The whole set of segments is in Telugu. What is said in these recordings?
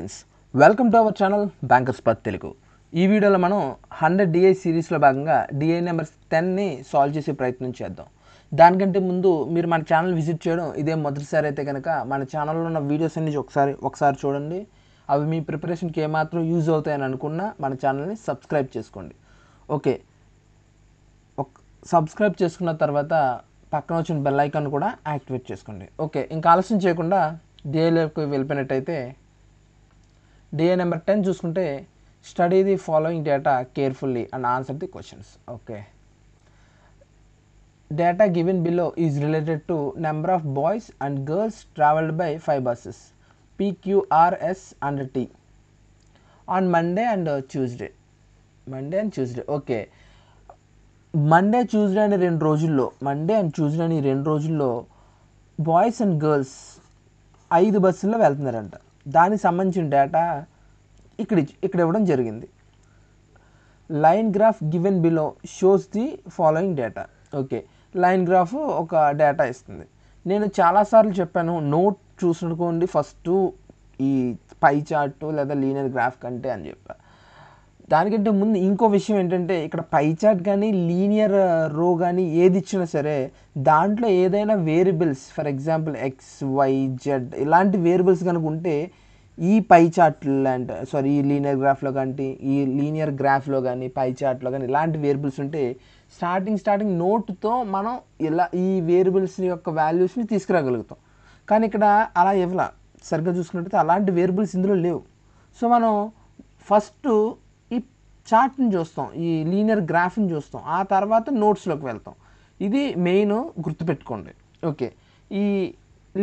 Friends, welcome to our channel bankers పత్ తెలుగు. ఈ వీడియోలో మనం 100 డిఐ సిరీస్లో భాగంగా డిఐ నెంబర్ 10ని సాల్వ్ చేసే ప్రయత్నం చేద్దాం. దానికంటే ముందు మీరు మన ఛానల్ విజిట్ చేయడం ఇదే మొదటిసారి అయితే కనుక మన ఛానల్లో ఉన్న వీడియోస్ అన్ని ఒకసారి చూడండి. అవి మీ ప్రిపరేషన్కి ఏమాత్రం యూజ్ అవుతాయని అనుకున్నా మన ఛానల్ని సబ్స్క్రైబ్ చేసుకోండి. ఓకే, సబ్స్క్రైబ్ చేసుకున్న తర్వాత పక్కన వచ్చిన బెల్ ఐకాన్ కూడా యాక్టివేట్ చేసుకోండి. ఓకే, ఇంకా ఆలస్యం చేయకుండా డిఐలోకి వెళ్ళిపోయినట్టయితే డిఐ నెంబర్ 10 చూసుకుంటే study the following data carefully and answer the questions. Okay, data given below is related to number of boys and girls traveled by 5 buses P, Q, R, S and T on Monday and Tuesday. Okay, Monday Tuesday అనే రెండు రోజుల్లో బాయ్స్ అండ్ గర్ల్స్ 5 బస్సుల్లో వెళ్తున్నారంట. దానికి సంబంధించిన డేటా ఇక్కడ ఇవ్వడం జరిగింది. Line graph given below shows the following data. Okay, line graph ఒక డేటా ఇస్తుంది. నేను చాలాసార్లు చెప్పాను, నోట్ చూసుకోండి ఫస్ట్ ఈ పై చార్టు లేదా లీనియర్ గ్రాఫ్ కంటే అని చెప్పా. దానికంటే ముందు ఇంకో విషయం ఏంటంటే, ఇక్కడ పై చార్ట్ కానీ లీనియర్ రో కానీ ఏది ఇచ్చినా సరే దాంట్లో ఏదైనా variables, for example x, y, z ఇలాంటి వేరియబుల్స్ కనుక ఉంటే ఈ పై చార్ట్లో ఈ లీనియర్ గ్రాఫ్లో కానీ ఈ లీనియర్ గ్రాఫ్లో కానీ పై చార్ట్లో కానీ ఇలాంటి వేరియబుల్స్ ఉంటే స్టార్టింగ్ నోట్తో మనం ఇలా ఈ వేరియబుల్స్ యొక్క వాల్యూస్ని తీసుకురాగలుగుతాం. కానీ ఇక్కడ అలా ఇవ్వాల, సరిగ్గా చూసుకున్నట్టయితే అలాంటి వేరియబుల్స్ ఇందులో లేవు. సో మనం ఫస్ట్ ఈ చార్ట్ని చూస్తాం, ఈ లీనియర్ గ్రాఫ్ని చూస్తాం, ఆ తర్వాత నోట్స్లోకి వెళ్తాం. ఇది మెయిన్ గుర్తుపెట్టుకోండి. ఓకే, ఈ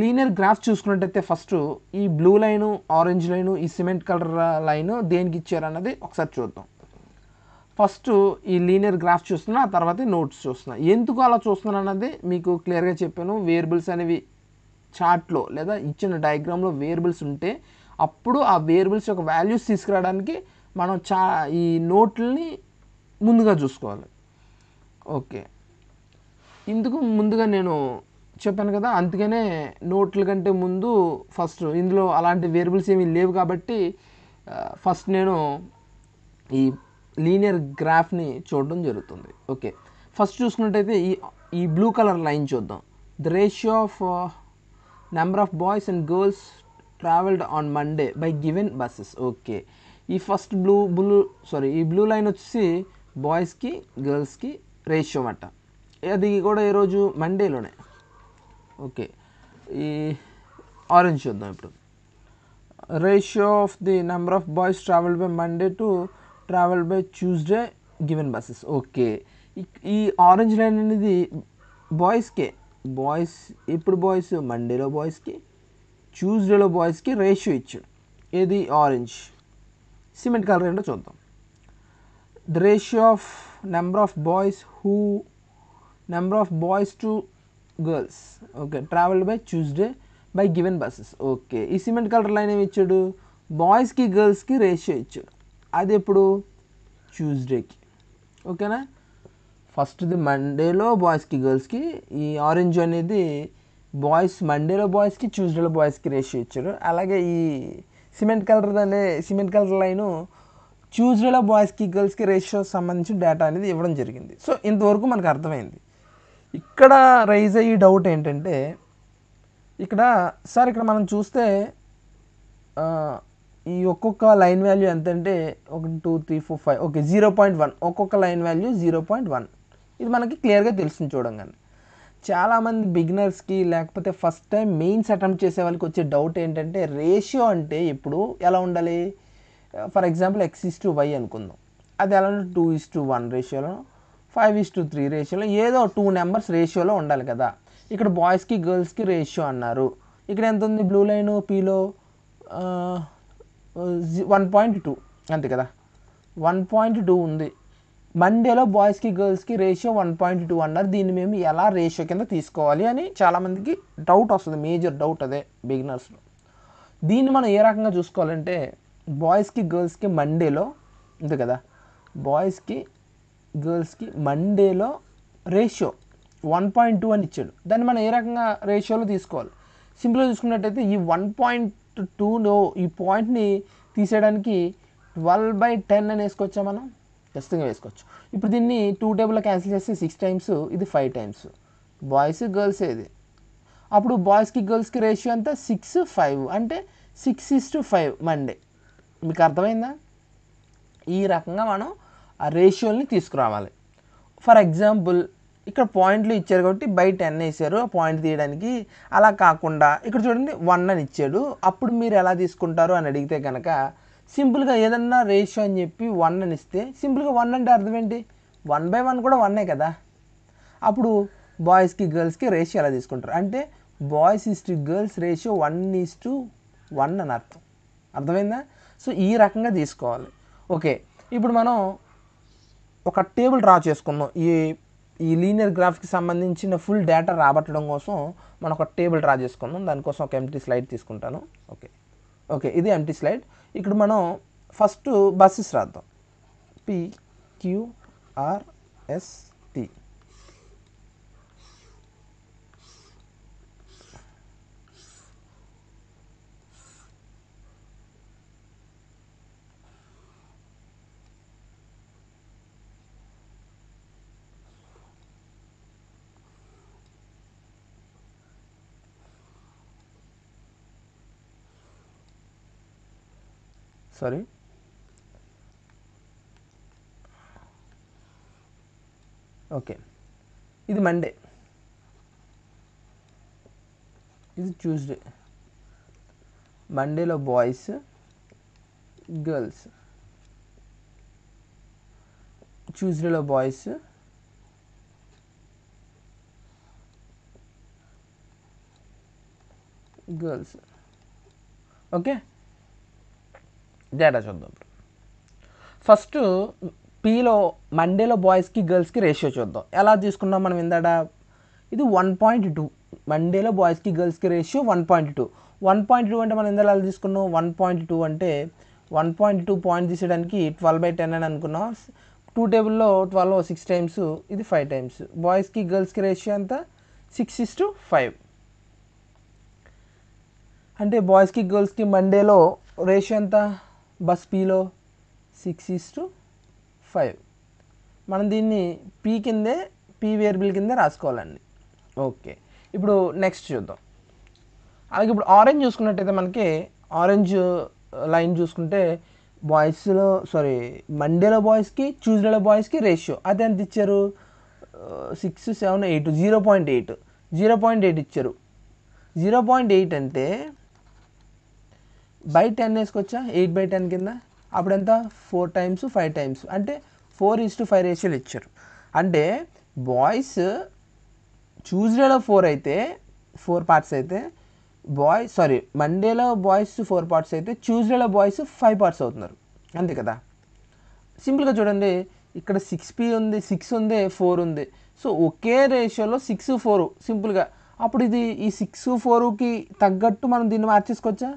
లీనియర్ గ్రాఫ్ చూసుకున్నట్టయితే ఫస్ట్ ఈ బ్లూ లైను, ఆరెంజ్ లైను, ఈ సిమెంట్ కలర్ లైను దేనికి ఇచ్చారన్నది ఒకసారి చూద్దాం. ఫస్ట్ ఈ లీనియర్ గ్రాఫ్ చూస్తున్నా, ఆ తర్వాత నోట్స్ చూస్తున్నా. ఎందుకు అలా చూస్తున్నాను అన్నది మీకు క్లియర్గా చెప్పాను. వేరియబుల్స్ అనేవి చార్ట్లో లేదా ఇచ్చిన డయాగ్రామ్లో వేరియబుల్స్ ఉంటే అప్పుడు ఆ వేరియబుల్స్ యొక్క వాల్యూస్ తీసుకురావడానికి మనం ఈ నోట్లని ముందుగా చూసుకోవాలి. ఓకే, ఇందుకు ముందుగా నేను చెప్పాను కదా, అందుకనే నోట్ల కంటే ముందు ఫస్ట్ ఇందులో అలాంటి వేరియబుల్స్ ఏమీ లేవు కాబట్టి ఫస్ట్ నేను ఈ లీనియర్ గ్రాఫ్ని చూడడం జరుగుతుంది. ఓకే, ఫస్ట్ చూసుకున్నట్టయితే ఈ బ్లూ కలర్ లైన్ చూద్దాం. The ratio of number of boys and girls travelled on Monday by given buses. Okay, ఈ ఫస్ట్ ఈ బ్లూ లైన్ వచ్చేసి బాయ్స్కి గర్ల్స్కి రేషియో అన్నమాట. అది కూడా ఈ రోజు మండేలోనే. ఓకే, ఈ ఆరెంజ్ చూద్దాం ఇప్పుడు. Ratio of the number of boys travelled by Monday to travel by Tuesday given buses. Okay, ఈ ఆరెంజ్ లైన్ అనేది బాయ్స్కే, ఇప్పుడు బాయ్స్ మండేలో బాయ్స్కి, ట్యూస్డేలో బాయ్స్కి రేషియో ఇచ్చాడు. ఏది ఆరెంజ్. సిమెంట్ కలర్ ఏంటో చూద్దాం. The ratio of number of boys to girls. Okay, travelled by Tuesday by given buses. Okay, ఈ సిమెంట్ కలర్ లైన్ ఏమి ఇచ్చాడు, బాయ్స్కి గర్ల్స్కి రేషియో ఇచ్చాడు. అది ఎప్పుడు, ట్యూస్డేకి. ఓకేనా, ఫస్ట్ది మండేలో బాయ్స్కి గర్ల్స్కి, ఈ ఆరెంజ్ అనేది మండేలో బాయ్స్కి ట్యూస్డేలో బాయ్స్కి రేషియో ఇచ్చాడు. అలాగే ఈ సిమెంట్ కలర్ లైను ట్యూస్డేలో బాయ్స్కి గర్ల్స్కి రేషియో సంబంధించిన డేటా అనేది ఇవ్వడం జరిగింది. సో ఇంతవరకు మనకు అర్థమైంది. ఇక్కడ రైజ్ అయ్యే డౌట్ ఏంటంటే, ఇక్కడ మనం చూస్తే ఈ ఒక్కొక్క లైన్ వాల్యూ ఎంత అంటే 1 2 3 4 5. ఓకే, 0.1 ఒక్కొక్క లైన్ వాల్యూ 0.1. ఇది మనకి క్లియర్గా తెలుస్తుంది చూడంగానే. చాలామంది బిగినర్స్కి లేకపోతే ఫస్ట్ టైం మెయిన్స్ అటెంప్ట్ చేసే వాళ్ళకి వచ్చే డౌట్ ఏంటంటే, రేషియో అంటే ఇప్పుడు ఎలా ఉండాలి. ఫర్ ఎగ్జాంపుల్ x:y అనుకుందాం, అది ఎలా 2:1 రేషియోలో, 5:3 రేషియోలో, ఏదో 2 నెంబర్స్ రేషియోలో ఉండాలి కదా. ఇక్కడ బాయ్స్కి గర్ల్స్కి రేషియో అన్నారు. ఇక్కడ ఎంత ఉంది, బ్లూ లైన్ పీలో 1.2 అంతే కదా, 1.2 ఉంది. మండేలో బాయ్స్కి గర్ల్స్కి రేషియో 1.2 అన్నారు. దీన్ని మేము ఎలా రేషియో కింద తీసుకోవాలి అని చాలామందికి డౌట్ వస్తుంది. మేజర్ డౌట్ అదే బిగినర్స్లో. దీన్ని మనం ఏ రకంగా చూసుకోవాలంటే, బాయ్స్కి గర్ల్స్కి మండేలో ఉంది కదా, బాయ్స్కి గర్ల్స్కి మండేలో రేషియో 1.2 అని ఇచ్చాడు. దాన్ని మనం ఏ రకంగా రేషియోలో తీసుకోవాలి. సింపుల్గా చూసుకున్నట్టయితే ఈ 1.2 2 ఈ పాయింట్ని తీసేయడానికి 12/10 అని వేసుకోవచ్చా మనం? ఖచ్చితంగా వేసుకోవచ్చు. ఇప్పుడు దీన్ని 2 టేబుల్లో క్యాన్సిల్ చేస్తే 6 టైమ్స్, ఇది 5 టైమ్స్. బాయ్స్ గర్ల్స్ ఇది. అప్పుడు బాయ్స్కి గర్ల్స్కి రేషియో అంతా 6:5 అంటే 6:5 మండే. మీకు అర్థమైందా? ఈ రకంగా మనం ఆ రేషియోని తీసుకురావాలి. ఫర్ ఎగ్జాంపుల్ ఇక్కడ పాయింట్లు ఇచ్చారు కాబట్టి బై 10 వేసారు ఆ పాయింట్ తీయడానికి. అలా కాకుండా ఇక్కడ చూడండి 1 అని ఇచ్చాడు. అప్పుడు మీరు ఎలా తీసుకుంటారు అని అడిగితే కనుక సింపుల్గా ఏదన్నా రేషియో అని చెప్పి 1 అని ఇస్తే సింపుల్గా 1 అంటే అర్థం ఏంటి? 1/1 కూడా 1 కదా. అప్పుడు బాయ్స్కి గర్ల్స్కి రేషియో ఎలా తీసుకుంటారు అంటే boys is to girls ratio 1:1 అని అర్థం. అర్థమైందా? సో ఈ రకంగా తీసుకోవాలి. ఓకే, ఇప్పుడు మనం ఒక టేబుల్ డ్రా చేసుకుందాం. ఈ లీనియర్ గ్రాఫ్కి సంబంధించిన ఫుల్ డేటా రాబట్టడం కోసం మనం ఒక టేబుల్ డ్రా చేసుకుందాం. దానికోసం ఒక ఎంటీ స్లైడ్ తీసుకుంటాను. ఓకే, ఇది ఎంటీ స్లైడ్. ఇక్కడ మనం ఫస్ట్ బస్సెస్ రాద్దాం. PQRST. సారీ, ఓకే, ఇది మండే, ఇది ట్యూస్డే. మండేలో బాయ్స్ గర్ల్స్, ట్యూస్డేలో బాయ్స్ గర్ల్స్. ఓకే, డేటా చూద్దాం. ఫస్ట్ పీలో మండేలో బాయ్స్కి గర్ల్స్కి రేషియో చూద్దాం. ఎలా తీసుకున్నాం మనం ఇందాక? ఇది 1.2. మండేలో బాయ్స్కి గర్ల్స్కి రేషియో 1.2. 1.2 అంటే మనం ఇందాక ఎలా తీసుకున్నాం? 1.2 అంటే 1.2 పాయింట్ తీసేయడానికి 12/10 అని అనుకున్నాం. 2 టేబుల్లో 12 6 టైమ్స్, ఇది 5 టైమ్స్. బాయ్స్కి గర్ల్స్కి రేషియో అంతా 6:5. అంటే బాయ్స్కి గర్ల్స్కి మండేలో రేషియో ఎంత? బస్ పీలో 6:5. మనం దీన్ని పీ వేరియబుల్ కిందే రాసుకోవాలండి. ఓకే, ఇప్పుడు నెక్స్ట్ చూద్దాం. అలాగే ఇప్పుడు ఆరెంజ్ చూసుకున్నట్టయితే మనకి ఆరెంజ్ లైన్ చూసుకుంటే మండేలో బాయ్స్కి ట్యూస్డేలో బాయ్స్కి రేషియో అది ఎంత ఇచ్చారు? 6, 7, 8, 0.8. 0.8 ఇచ్చారు. 0.8 అంటే బై 10 వేసుకోవచ్చా? 8/10 కింద. అప్పుడు ఎంత? 4 టైమ్స్ 5 టైమ్స్ అంటే 4:5 రేషియోలు ఇచ్చారు. అంటే బాయ్స్ ట్యూస్డేలో 4 అయితే 4 పార్ట్స్ అయితే మండేలో బాయ్స్ 4 పార్ట్స్ అయితే ట్యూస్డేలో బాయ్స్ 5 పార్ట్స్ అవుతున్నారు. అంతే కదా. సింపుల్గా చూడండి, ఇక్కడ 6P ఉంది, 6 ఉంది, 4 ఉంది. సో ఒకే రేషియోలో 6, 4 సింపుల్గా. అప్పుడు ఇది ఈ 6, 4కి తగ్గట్టు మనం దీన్ని మార్చేసుకోవచ్చా?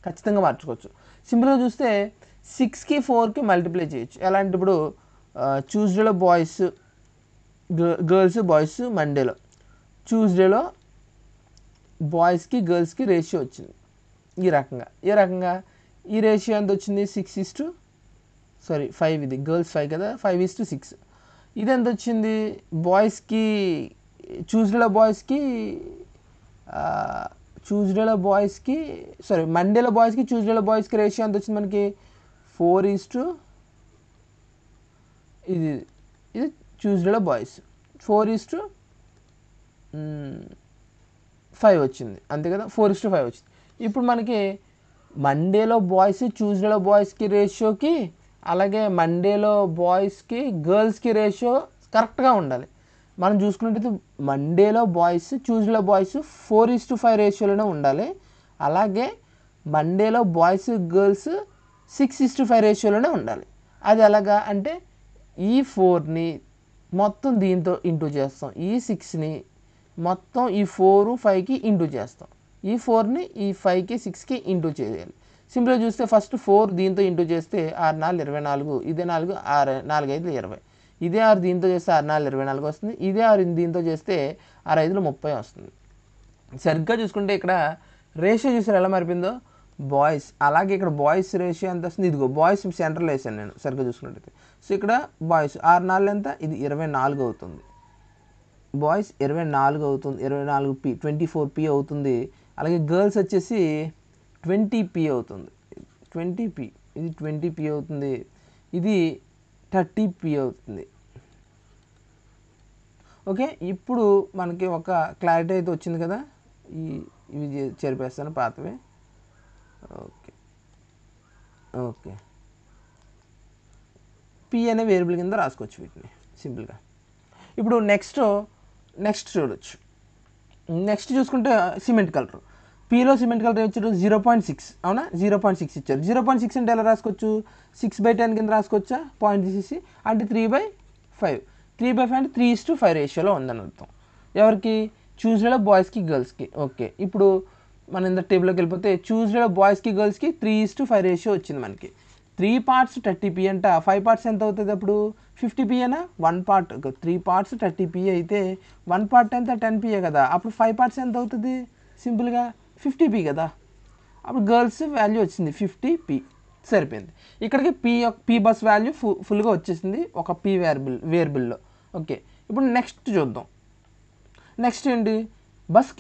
ఖచ్చితంగా మార్చుకోవచ్చు. సింపుల్గా చూస్తే 6కి 4కి మల్టిప్లై చేయొచ్చు. ఎలా అంటే ఇప్పుడు ట్యూస్డేలో బాయ్స్ గర్ల్స్ బాయ్స్ మండేలో, ట్యూస్డేలో బాయ్స్కి గర్ల్స్కి రేషియో వచ్చింది ఈ రకంగా. ఈ రేషియో ఎంత వచ్చింది? 5. ఇది గర్ల్స్ 5 కదా, 5:6. ఇది ఎంత వచ్చింది? బాయ్స్కి ట్యూస్డేలో బాయ్స్కి మండేలో బాయ్స్కి ట్యూస్డేలో బాయ్స్కి రేషియో ఎంత వచ్చింది మనకి? 4:, ఇది ట్యూస్డేలో బాయ్స్ 4:5 వచ్చింది. అంతే కదా, 4:5 వచ్చింది. ఇప్పుడు మనకి మండేలో బాయ్స్ ట్యూస్డేలో బాయ్స్కి రేషియోకి, అలాగే మండేలో బాయ్స్కి గర్ల్స్కి రేషియో కరెక్ట్గా ఉండాలి. మనం చూసుకున్నట్టయితే మండేలో బాయ్స్ ట్యూస్డేలో బాయ్స్ 4:5 రేషియోలోనే ఉండాలి. అలాగే మండేలో బాయ్స్ గర్ల్స్ 6:5 రేషియోలోనే ఉండాలి. అది ఎలాగా అంటే ఈ 4ని మొత్తం దీంతో ఇంటూ చేస్తాం, ఈ 6ని మొత్తం ఈ 4, 5కి ఇంటూ చేస్తాం, ఈ 4ని ఈ 5కి 6కి ఇంటూ చేయాలి. సింపుల్గా చూస్తే ఫస్ట్ 4 దీంతో ఇంటూ చేస్తే 6, 4, 24, ఇదే 4, 6, 4, 5, 20, ఇదే 6 దీంతో చేస్తే 6, 4, 24 వస్తుంది, ఇదే 6 దీంతో చేస్తే 6, 5, 30 వస్తుంది. సరిగ్గా చూసుకుంటే ఇక్కడ రేషియో చూసారు ఎలా మారిపోయిందో? బాయ్స్, అలాగే ఇక్కడ బాయ్స్ రేషియో ఎంత వస్తుంది, ఇదిగో బాయ్స్ సెంటర్లో వేసాను నేను సరిగ్గా చూసుకున్నట్టయితే. సో ఇక్కడ బాయ్స్ 6 4 ఎంత, ఇది 24 అవుతుంది. బాయ్స్ 24 అవుతుంది, 24p 24p అవుతుంది. అలాగే గర్ల్స్ వచ్చేసి 20p అవుతుంది, 20p, ఇది 20p అవుతుంది, ఇది 30p అవుతుంది. ఓకే, ఇప్పుడు మనకి ఒక క్లారిటీ అయితే వచ్చింది కదా. ఇవి చేరిపేస్తాను పాతవి. ఓకే ఓకే, p అనే వేరియబుల్ కింద రాసుకోవచ్చు వీటిని సింపుల్గా. ఇప్పుడు నెక్స్ట్ చూడొచ్చు. నెక్స్ట్ చూసుకుంటే సిమెంట్ కలర్, పీలో సిమెంట్ కలర్ ఇచ్చారు 0.6, అవునా, 0.6 ఇచ్చారు. 0.6 అంటే ఎలా రాసుకోవచ్చు, 6/10 కింద రాసుకోవచ్చా, పాయింట్ తీసేసి, అంటే 3/5. 3/5 అంటే 3:5 రేషియోలో ఉందని అర్థం. ఎవరికి, చూస్డేలో బాయ్స్కి గర్ల్స్కి. ఓకే, ఇప్పుడు మనం ఇంత టేబుల్లోకి వెళ్ళిపోతే చూస్డేలో బాయ్స్కి గర్ల్స్కి 3:5 రేషియో వచ్చింది మనకి. 3 parts 30p అంట, 5 parts ఎంత అవుతుంది అప్పుడు 50p అనా. 1 part 3 parts 30p అయితే 1 part ఎంత 10p కదా. అప్పుడు 5 parts ఎంత అవుతుంది, సింపుల్గా 50p కదా. అప్పుడు గర్ల్స్ వాల్యూ వచ్చింది 50p, సరిపోయింది. ఇక్కడికి p బస్ వాల్యూ ఫుల్గా వచ్చేసింది ఒక p వేరియబుల్లో. ఓకే, ఇప్పుడు నెక్స్ట్ చూద్దాం. నెక్స్ట్ ఏంటి, బస్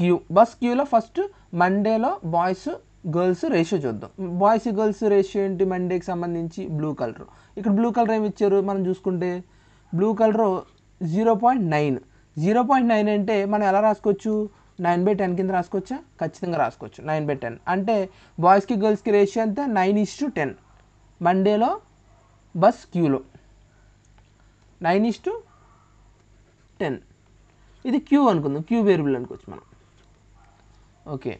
క్యూలో ఫస్ట్ మండేలో బాయ్స్ గర్ల్స్ రేషియో చూద్దాం. బాయ్స్ గర్ల్స్ రేషియో ఏంటి మండేకి సంబంధించి, బ్లూ కలర్. ఇక్కడ బ్లూ కలర్ ఏమి ఇచ్చారు మనం చూసుకుంటే, బ్లూ కలర్ 0.9. 0.9 అంటే మనం ఎలా రాసుకోవచ్చు, 9/10 కింద రాసుకోవచ్చా, ఖచ్చితంగా రాసుకోవచ్చు. 9/10 అంటే బాయ్స్కి గర్ల్స్కి రేషియో ఎంత, 9:10 మండేలో బస్ క్యూలో 9:10. ఇది క్యూ అనుకుందాం, క్యూ వేరియబుల్ అనుకోవచ్చు మనం. ఓకే,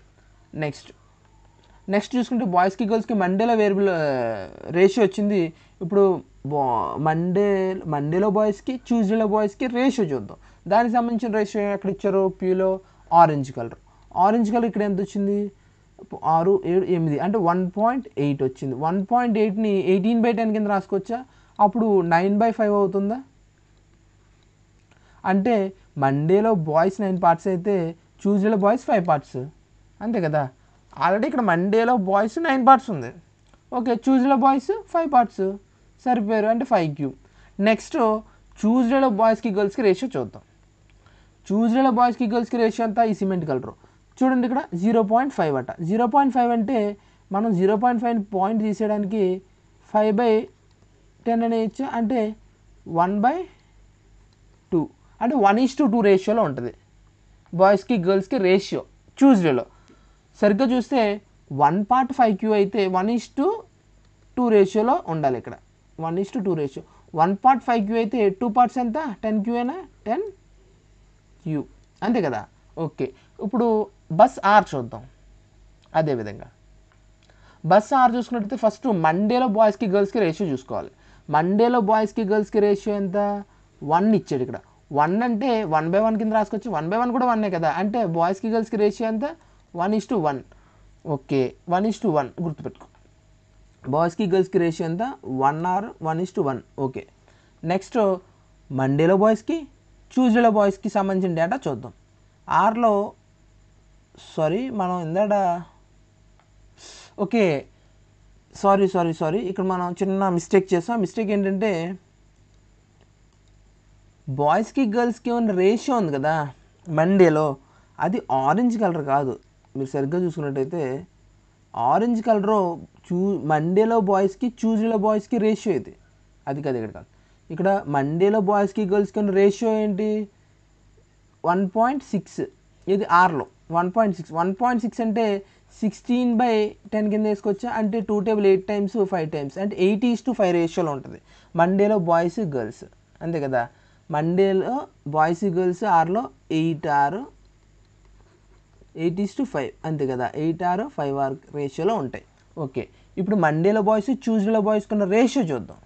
నెక్స్ట్ చూసుకుంటే బాయ్స్కి గర్ల్స్కి మండేలో వేరియబుల్ రేషియో వచ్చింది. ఇప్పుడు మండేలో బాయ్స్కి ట్యూస్డేలో బాయ్స్కి రేషియో చూద్దాం. దానికి సంబంధించిన రేషియో ఎక్కడ ఇచ్చారు, ప్యూలో ఆరెంజ్ కలర్ ఇక్కడ ఎంత వచ్చింది, 6 7 8 అంటే 1.8 వచ్చింది. 1.8ని 18/10 కింద రాసుకోవచ్చా, అప్పుడు 9/5 అవుతుందా. అంటే మండేలో బాయ్స్ 9 parts అయితే ట్యూస్డేలో బాయ్స్ 5 parts, అంతే కదా. ఆల్రెడీ ఇక్కడ మండేలో బాయ్స్ 9 parts ఉంది. ఓకే, ట్యూస్డేలో బాయ్స్ 5 parts, సరిపోయారు, అంటే 5 క్యూబ్. నెక్స్ట్ ట్యూస్డేలో బాయ్స్కి గర్ల్స్కి రేషియో చూద్దాం. ట్యూస్డేలో బాయ్స్కి గర్ల్స్కి రేషియో అంతా ఈ సిమెంట్ కలర్ చూడండి, ఇక్కడ 0.5 అట. 0.5 అంటే మనం 0.5 పాయింట్ తీసేయడానికి 5/10 అనే ఇచ్చా, అంటే 1/2 అంటే 1:2 రేషియోలో ఉంటుంది బాయ్స్కి గర్ల్స్కి రేషియో. ట్యూస్డేలో సరిగ్గా చూస్తే 1 part 5q అయితే 1:2 రేషియోలో ఉండాలి. ఇక్కడ 1:2 రేషియో. 1 part 5q అయితే 2 parts ఎంత 10q అయినా 10q, అంతే కదా. ఓకే, ఇప్పుడు బస్ ఆర్ చూద్దాం. అదేవిధంగా బస్ ఆర్ చూసుకున్నట్టయితే ఫస్ట్ మండేలో బాయ్స్కి గర్ల్స్కి రేషియో చూసుకోవాలి. మండేలో బాయ్స్కి గర్ల్స్కి రేషియో ఎంత, 1 ఇచ్చాడు. ఇక్కడ 1 అంటే 1/1 కింద రాసుకోవచ్చు. 1/1 కూడా 1 కదా, అంటే బాయ్స్కి గర్ల్స్కి రేషియో ఎంత 1:1. ఓకే, 1:1 గుర్తుపెట్టుకో. బాయ్స్కి గర్ల్స్కి రేషియో ఎంత 1 or 1:1. ఓకే, నెక్స్ట్ మండేలో బాయ్స్కి ట్యూస్డేలో బాయ్స్కి సంబంధించిన డేటా చూద్దాం. ఆర్లో మనం ఇందాక ఓకే సారీ ఇక్కడ మనం చిన్న మిస్టేక్ చేసాం. మిస్టేక్ ఏంటంటే బాయ్స్కి గర్ల్స్కి ఉన్న రేషియో ఉంది కదా మండేలో, అది ఆరెంజ్ కలర్ కాదు. మీరు సరిగ్గా చూసుకున్నట్టయితే ఆరెంజ్ కలర్ మండేలో బాయ్స్కి ట్యూస్డేలో బాయ్స్కి రేషియో ఇది, అది కాదు ఇక్కడ కాదు. ఇక్కడ మండేలో బాయ్స్కి గర్ల్స్కి ఉన్న రేషియో ఏంటి 1.6, ఇది ఆర్లో 1.6. 1.6 అంటే 16/10 కింద వేసుకోవచ్చా, అంటే 2 టేబుల్ 8 times 5 times అంటే 8:5 రేషియోలో ఉంటుంది మండేలో బాయ్స్ గర్ల్స్, అంతే కదా. మండేలో బాయ్స్ గర్ల్స్ ఆర్లో 8:5, అంతే కదా. 8 or 5 రేషియోలో ఉంటాయి. ఓకే, ఇప్పుడు మండేలో బాయ్స్ ట్యూస్డేలో బాయ్స్కి ఉన్న రేషియో చూద్దాం.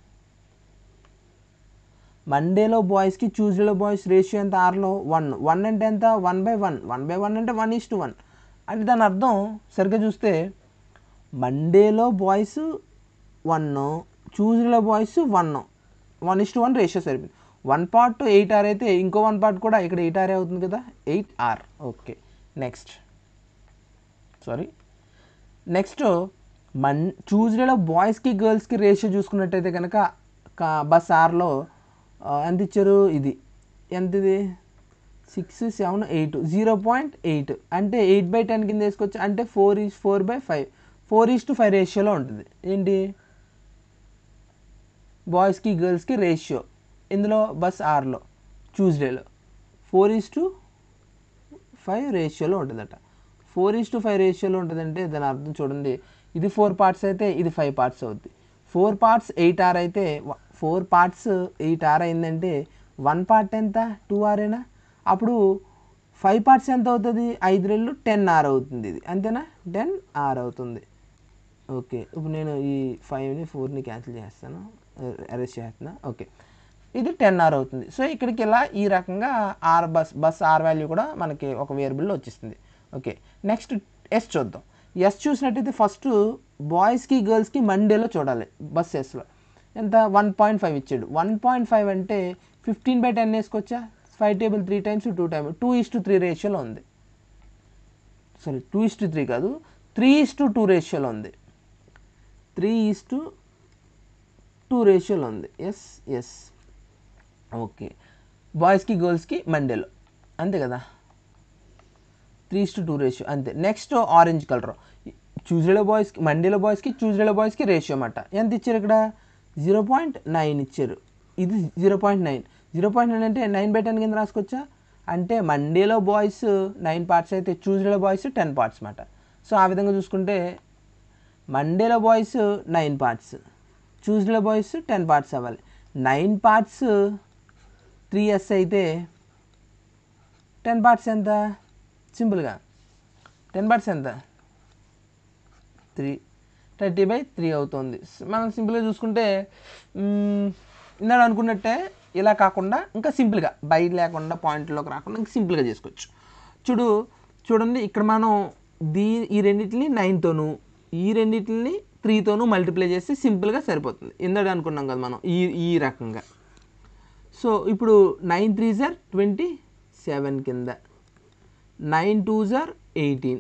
మండేలో బాయ్స్కి ట్యూస్డేలో బాయ్స్ రేషియో ఎంత, ఆర్లో 1 అంటే ఎంత 1/1. 1/1 అంటే 1:1. అంటే దాని అర్థం సరిగ్గా చూస్తే మండేలో బాయ్స్ 1, ట్యూస్డేలో బాయ్స్ 1:1 రేషియో సరిపోయింది. 1 part 8R అయితే ఇంకో 1 part కూడా ఇక్కడ 8R అవుతుంది కదా, 8R. ఓకే, నెక్స్ట్ నెక్స్ట్ ట్యూస్డేలో బాయ్స్కి గర్ల్స్కి రేషియో చూసుకున్నట్టయితే కనుక బస్ ఆర్లో ఎంత ఇచ్చారు, ఇది ఎంత, ఇది 6, 7, 8, 0.8 అంటే 8/10 కింద వేసుకోవచ్చు. అంటే 4:4/5, 4:5 రేషియోలో ఉంటుంది. ఏంటి, బాయ్స్కి గర్ల్స్కి రేషియో ఇందులో బస్ ఆర్లో ట్యూస్డేలో 4:5 రేషియోలో ఉంటుందట. 4:5 రేషియోలో ఉంటుందంటే దాని అర్థం చూడండి, ఇది 4 పార్ట్స్ అయితే ఇది 5 పార్ట్స్ అవుద్ది. 4 పార్ట్స్ 8R అయితే 4 పార్ట్స్ 8R అయిందంటే 1 పార్ట్ ఎంత, 2R అయినా. అప్పుడు 5 పార్ట్స్ ఎంత అవుతుంది, 5 రెళ్ళు 10R అవుతుంది. ఇది అంతేనా, 10R అవుతుంది. ఓకే, ఇప్పుడు నేను ఈ 5ని 4ని క్యాన్సిల్ చేస్తాను, అరెస్ట్ చేస్తున్నా. ఓకే, ఇది 10R అవుతుంది. సో ఇక్కడికి ఇలా ఈ రకంగా బస్ ఆర్ వాల్యూ కూడా మనకి ఒక వేరియబుల్లో వచ్చేస్తుంది. ఓకే, నెక్స్ట్ ఎస్ చూద్దాం. ఎస్ చూసినట్టయితే ఫస్ట్ బాయ్స్కి గర్ల్స్కి మండేలో చూడాలి. బస్ ఎస్లో ఎంత, 1.5 ఇచ్చాడు. 1.5 అంటే 15/10 వేసుకోవచ్చా, 5 టేబుల్ 3 times 2 times 2:3 రేషియోలో ఉంది. సారీ 2:3 కాదు, 3:2 రేషియోలో ఉంది. 3:2 రేషియోలో ఉంది. ఎస్ ఎస్ ఓకే, బాయ్స్కి గర్ల్స్కి మండేలో అంతే కదా, 3:2 రేషియో అంతే. నెక్స్ట్ ఆరెంజ్ కలర్ ట్యూస్డేలో బాయ్స్కి, మండేలో బాయ్స్కి, ట్యూస్డేలో బాయ్స్కి రేషియో అన్నమాట. ఎంత ఇచ్చారు ఇక్కడ, 0.9 ఇచ్చారు. ఇది 0.9. 0.9 అంటే 9/10 కింద రాసుకోవచ్చా, అంటే మండేలో బాయ్స్ 9 పార్ట్స్ అయితే ట్యూస్డేలో బాయ్స్ 10 పార్ట్స్ అన్నమాట. సో ఆ విధంగా చూసుకుంటే మండేలో బాయ్స్ 9 పార్ట్స్, ట్యూస్డేలో బాయ్స్ 10 పార్ట్స్ అవ్వాలి. 9 పార్ట్స్ 3S అయితే 10 పార్ట్స్ ఎంత, సింపుల్గా 10 పార్ట్స్ ఎంత, 30/3 అవుతుంది. మనం సింపుల్గా చూసుకుంటే ఇందాక అనుకున్నట్టే ఇలా కాకుండా ఇంకా సింపుల్గా బయట లేకుండా పాయింట్లోకి రాకుండా ఇంకా సింపుల్గా చేసుకోవచ్చు. చూడండి ఇక్కడ మనం ఈ రెండింటిని 9తోనూ ఈ రెండింటిని 3తోనూ మల్టిప్లై చేస్తే సింపుల్గా సరిపోతుంది. ఇందాక అనుకున్నాం కదా మనం ఈ రకంగా. సో ఇప్పుడు 9 3s are 27 కింద, 9 2s are 18.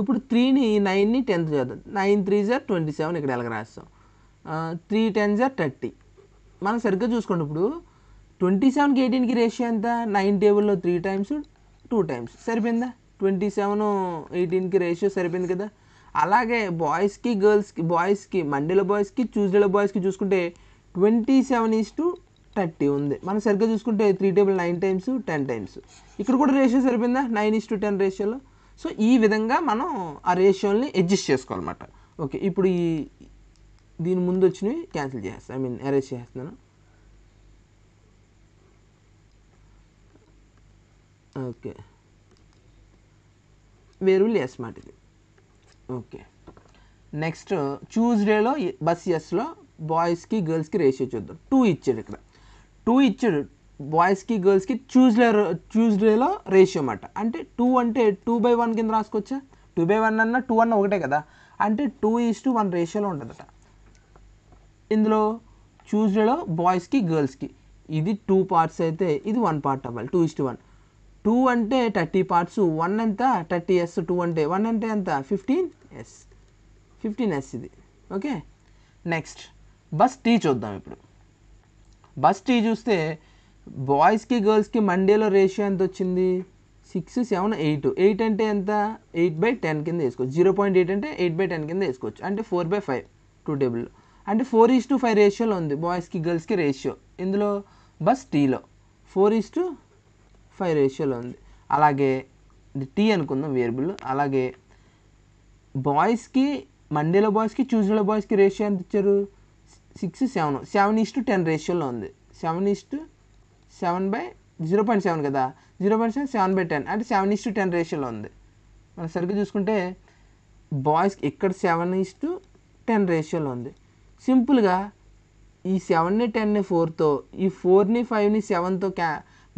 ఇప్పుడు 3ని 9ని 10th చేద్దాం. 9 3s are 27 ఇక్కడ ఎలాగ రాస్తాం, 3 10s are 30. మనం సరిగ్గా చూసుకోండి, ఇప్పుడు 27కి 18కి రేషియో ఎంత, 9 టేబుల్లో 3 times 2 times సరిపోయిందా, 27 18కి రేషియో సరిపోయింది కదా. అలాగే బాయ్స్కి గర్ల్స్కి, బాయ్స్కి మండేలో బాయ్స్కి, ట్యూస్డేలో బాయ్స్కి చూసుకుంటే 27:30 ఉంది. మనం సరిగ్గా చూసుకుంటే 3 టేబుల్ 9 times 10 times ఇక్కడ కూడా రేషియో సరిపోయిందా, 9:10 రేషియోలో. సో ఈ విధంగా మనం ఆ రేషియోని అడ్జస్ట్ చేసుకోవాలన్నమాట. ఓకే, ఇప్పుడు దీని ముందు వచ్చినవి క్యాన్సిల్ చేస్తాను, అరేంజ్ చేస్తున్నాను. ఓకే, వేరియబుల్ ఎస్ మాట ఇది. ఓకే, నెక్స్ట్ ట్యూస్డేలో బస్ ఎస్లో బాయ్స్కి గర్ల్స్కి రేషియో చూద్దాం. 2 ఇచ్చాడు ఇక్కడ, 2 ఇచ్చాడు బాయ్స్కి గర్ల్స్కి ట్యూస్డేలో రేషియో అన్నమాట. అంటే 2 అంటే 2/1 కింద రాసుకోవచ్చా, 2/1 అన్న 2 అన్న ఒకటే కదా, అంటే 2:1 రేషియోలో ఉంటుందట. ఇందులో ట్యూస్డేలో బాయ్స్కి గర్ల్స్కి ఇది 2 పార్ట్స్ అయితే ఇది 1 పార్ట్ అవ్వాలి, 2:1. 2 అంటే 30 పార్ట్స్, 1 ఎంత 30s, 2 అంటే 1 అంటే ఎంత 15s ఇది. ఓకే, నెక్స్ట్ బస్ టీ చూద్దాం. ఇప్పుడు బస్ టీ చూస్తే బాయ్స్కి గర్ల్స్కి మండేలో రేషియో ఎంత వచ్చింది, 6 7 8. 8 అంటే ఎంత, 8/10 కింద వేసుకోవచ్చు. 0.8 అంటే 8/10 కింద వేసుకోవచ్చు, అంటే 4/5 2 టేబుల్లో, అంటే 4:5 రేషియోలో ఉంది బాయ్స్కి గర్ల్స్కి రేషియో. ఇందులో బస్ టీలో 4:5 రేషియోలో ఉంది. అలాగే టీ అనుకుందాం వేరియబుల్. అలాగే బాయ్స్కి మండేలో బాయ్స్కి ట్యూస్డేలో బాయ్స్కి రేషియో ఎంత ఇచ్చారు, 6 7 7:10 రేషియోలో ఉంది. 0.7 కదా, 0.7 7/10 అంటే 7:10 రేషియోలో ఉంది. మనం సరిగ్గా చూసుకుంటే బాయ్స్కి ఇక్కడ 7:10 రేషియోలో ఉంది. సింపుల్గా ఈ 7ని 10ని 4తో, ఈ 4ని 5ని 7తో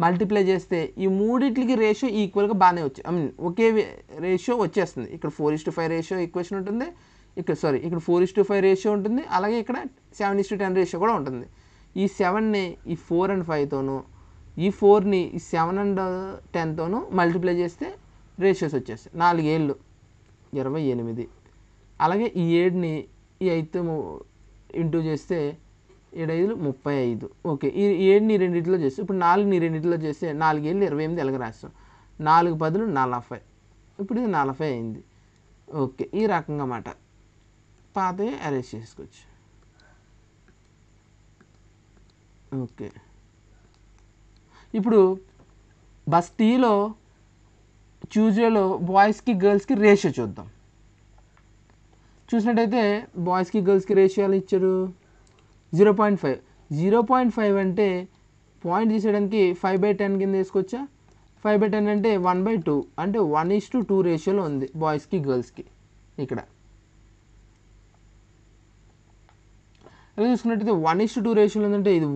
మల్టిప్లై చేస్తే ఈ మూడింటికి రేషియో ఈక్వల్గా బాగానే ఒకే రేషియో వచ్చేస్తుంది. ఇక్కడ 4:5 రేషియో ఈక్వేషన్ ఉంటుంది, ఇక్కడ 4:5 రేషియో ఉంటుంది. అలాగే ఇక్కడ 7:10 రేషియో కూడా ఉంటుంది. ఈ 7ని ఈ 4 and 5తోనూ, ఈ 4ని ఈ 7 and 10తోనూ మల్టిప్లై చేస్తే రేషియోస్ వచ్చేస్తాయి. 4 ఏళ్ళు 28. అలాగే ఈ 7ని ఈ 5తో ఇంటూ చేస్తే 7 5 35. ఓకే, ఈ 7ని రెండింటిలో చేస్తే ఇప్పుడు 4ని రెండింటిలో చేస్తే 4 7 28 ఎలాగ రాస్తాం. 4 10 40. ఇప్పుడు ఇది 40 అయింది. ఓకే, ఈ రకంగా మాట పాతవి అరేంజ్ చేసుకోవచ్చు. ఓకే, ఇప్పుడు బస్ టీలో ట్యూస్డేలో బాయ్స్కి గర్ల్స్కి రేషియో చూద్దాం. చూసినట్టయితే బాయ్స్కి గర్ల్స్కి రేషియో ఎలా ఇచ్చారు? 0.5. 0.5 అంటే పాయింట్ తీసేయడానికి 5/10 కింద వేసుకోవచ్చా? 5/10 అంటే 1/2 అంటే 1:2 రేషియోలో ఉంది బాయ్స్కి గర్ల్స్కి. ఇక్కడ అలా చూసుకున్నట్టయితే 1:2 రేషియోలో ఉందంటే ఇది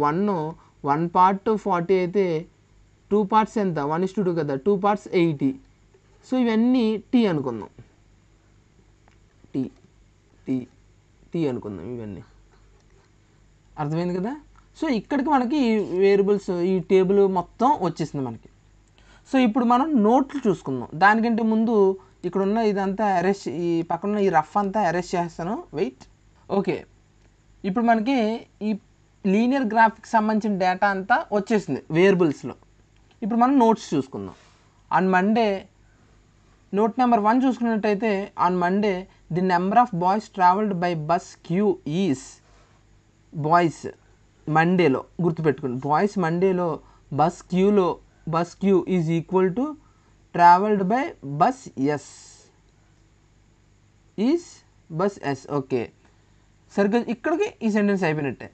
1 పార్ట్ 40 అయితే 2 పార్ట్స్ ఎంత? 1:2 కదా, 2 పార్ట్స్ 80. సో ఇవన్నీ టీ అనుకుందాం, టీ టీ టీ అనుకుందాం. ఇవన్నీ అర్థమైంది కదా. సో ఇక్కడికి మనకి ఈ వేరియబుల్స్ ఈ టేబుల్ మొత్తం వచ్చేసింది మనకి. సో ఇప్పుడు మనం నోట్లు చూసుకుందాం. దానికంటే ముందు ఇక్కడ ఉన్న ఇదంతా అరెస్ట్, ఈ పక్కన ఈ రఫ్ అంతా అరెస్ట్ చేస్తాను. వెయిట్. ఓకే, ఇప్పుడు మనకి ఈ లీనియర్ గ్రాఫ్కి సంబంధించిన డేటా అంతా వచ్చేసింది వేరియబుల్స్లో. ఇప్పుడు మనం నోట్స్ చూసుకుందాం. ఆన్ మండే నోట్ నెంబర్ 1 చూసుకున్నట్టయితే on Monday the number of boys travelled by bus Q is, boys మండేలో గుర్తుపెట్టుకోండి, బాయ్స్ మండేలో bus Q is equal to travelled by bus S. Okay, సరిగ్గా ఇక్కడికి ఈ సెంటెన్స్ అయిపోయినట్టే.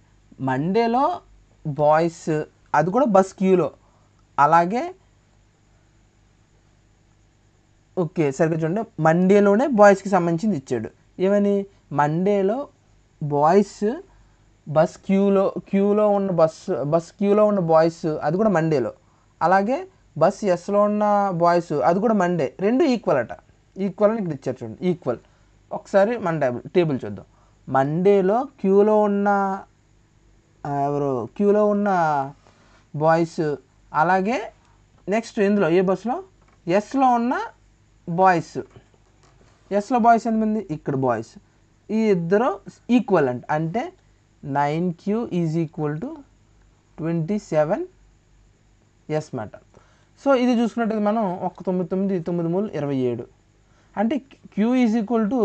మండేలో బాయ్స్, అది కూడా బస్ క్యూలో. అలాగే ఓకే, సరిగ్గా చూడండి, మండేలోనే బాయ్స్కి సంబంధించింది ఇచ్చాడు. ఏమని? మండేలో బాయ్స్ బస్ క్యూలో ఉన్న బస్ క్యూలో ఉన్న బాయ్స్, అది కూడా మండేలో. అలాగే బస్ ఎస్లో ఉన్న బాయ్స్, అది కూడా మండే. రెండు ఈక్వల్ అట. ఈక్వల్ అని ఇక్కడ ఇచ్చారు చూడండి, ఈక్వల్. ఒకసారి మన టేబుల్ చూద్దాం. మండేలో క్యూలో ఉన్న బాయ్స్, అలాగే నెక్స్ట్ ఇందులో ఏ బస్సులో? ఎస్లో ఉన్న బాయ్స్. ఎస్లో బాయ్స్ ఎంతమంది? ఇక్కడ బాయ్స్. ఈ ఇద్దరు ఈక్వల్ అంటే 9Q is equal to 27S మాట. సో ఇది చూసుకున్నట్టయితే మనం 9 9 9 3 27 అంటే Q is equal to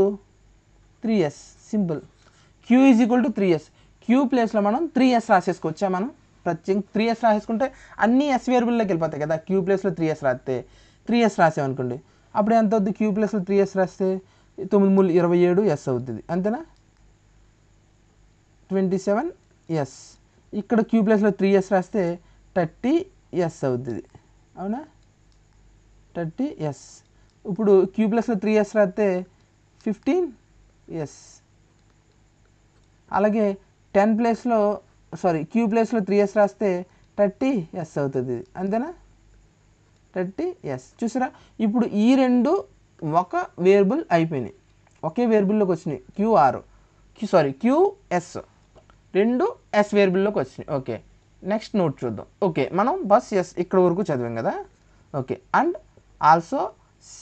3S. Simple. Q is equal to 3S. Q ప్లేస్లో మనం 3S రాసేసుకోవచ్చా? మనం ప్రత్యేకంగా 3S రాసేసుకుంటే అన్ని S వేరియబుల్లోకి వెళ్ళిపోతాయి కదా. Q ప్లేస్లో 3S రాస్తే 3S రాసామనుకోండి, అప్పుడు ఎంత అవుద్ది? Q ప్లేస్లో 3S రాస్తే 9 3 27S అవుతుంది. అంతేనా? 27S. ఇక్కడ Q ప్లేస్లో 3S రాస్తే 30S అవుతుంది. అవునా? 30S. ఇప్పుడు Q ప్లేస్లో 3S రాస్తే 15S. అలాగే 10 ప్లేస్లో Q ప్లేస్లో 3S రాస్తే 30S అవుతుంది. అంతేనా? 30S. చూసారా? ఇప్పుడు ఈ రెండు ఒక వేరియబుల్ అయిపోయినాయి, ఒకే వేరియబుల్లోకి వచ్చినాయి. QS రెండు S వేరియబుల్లోకి వచ్చినాయి. ఓకే, నెక్స్ట్ నోట్ చూద్దాం. ఓకే, మనం బస్ ఎస్ ఇక్కడ వరకు చదివాం కదా. Okay, and also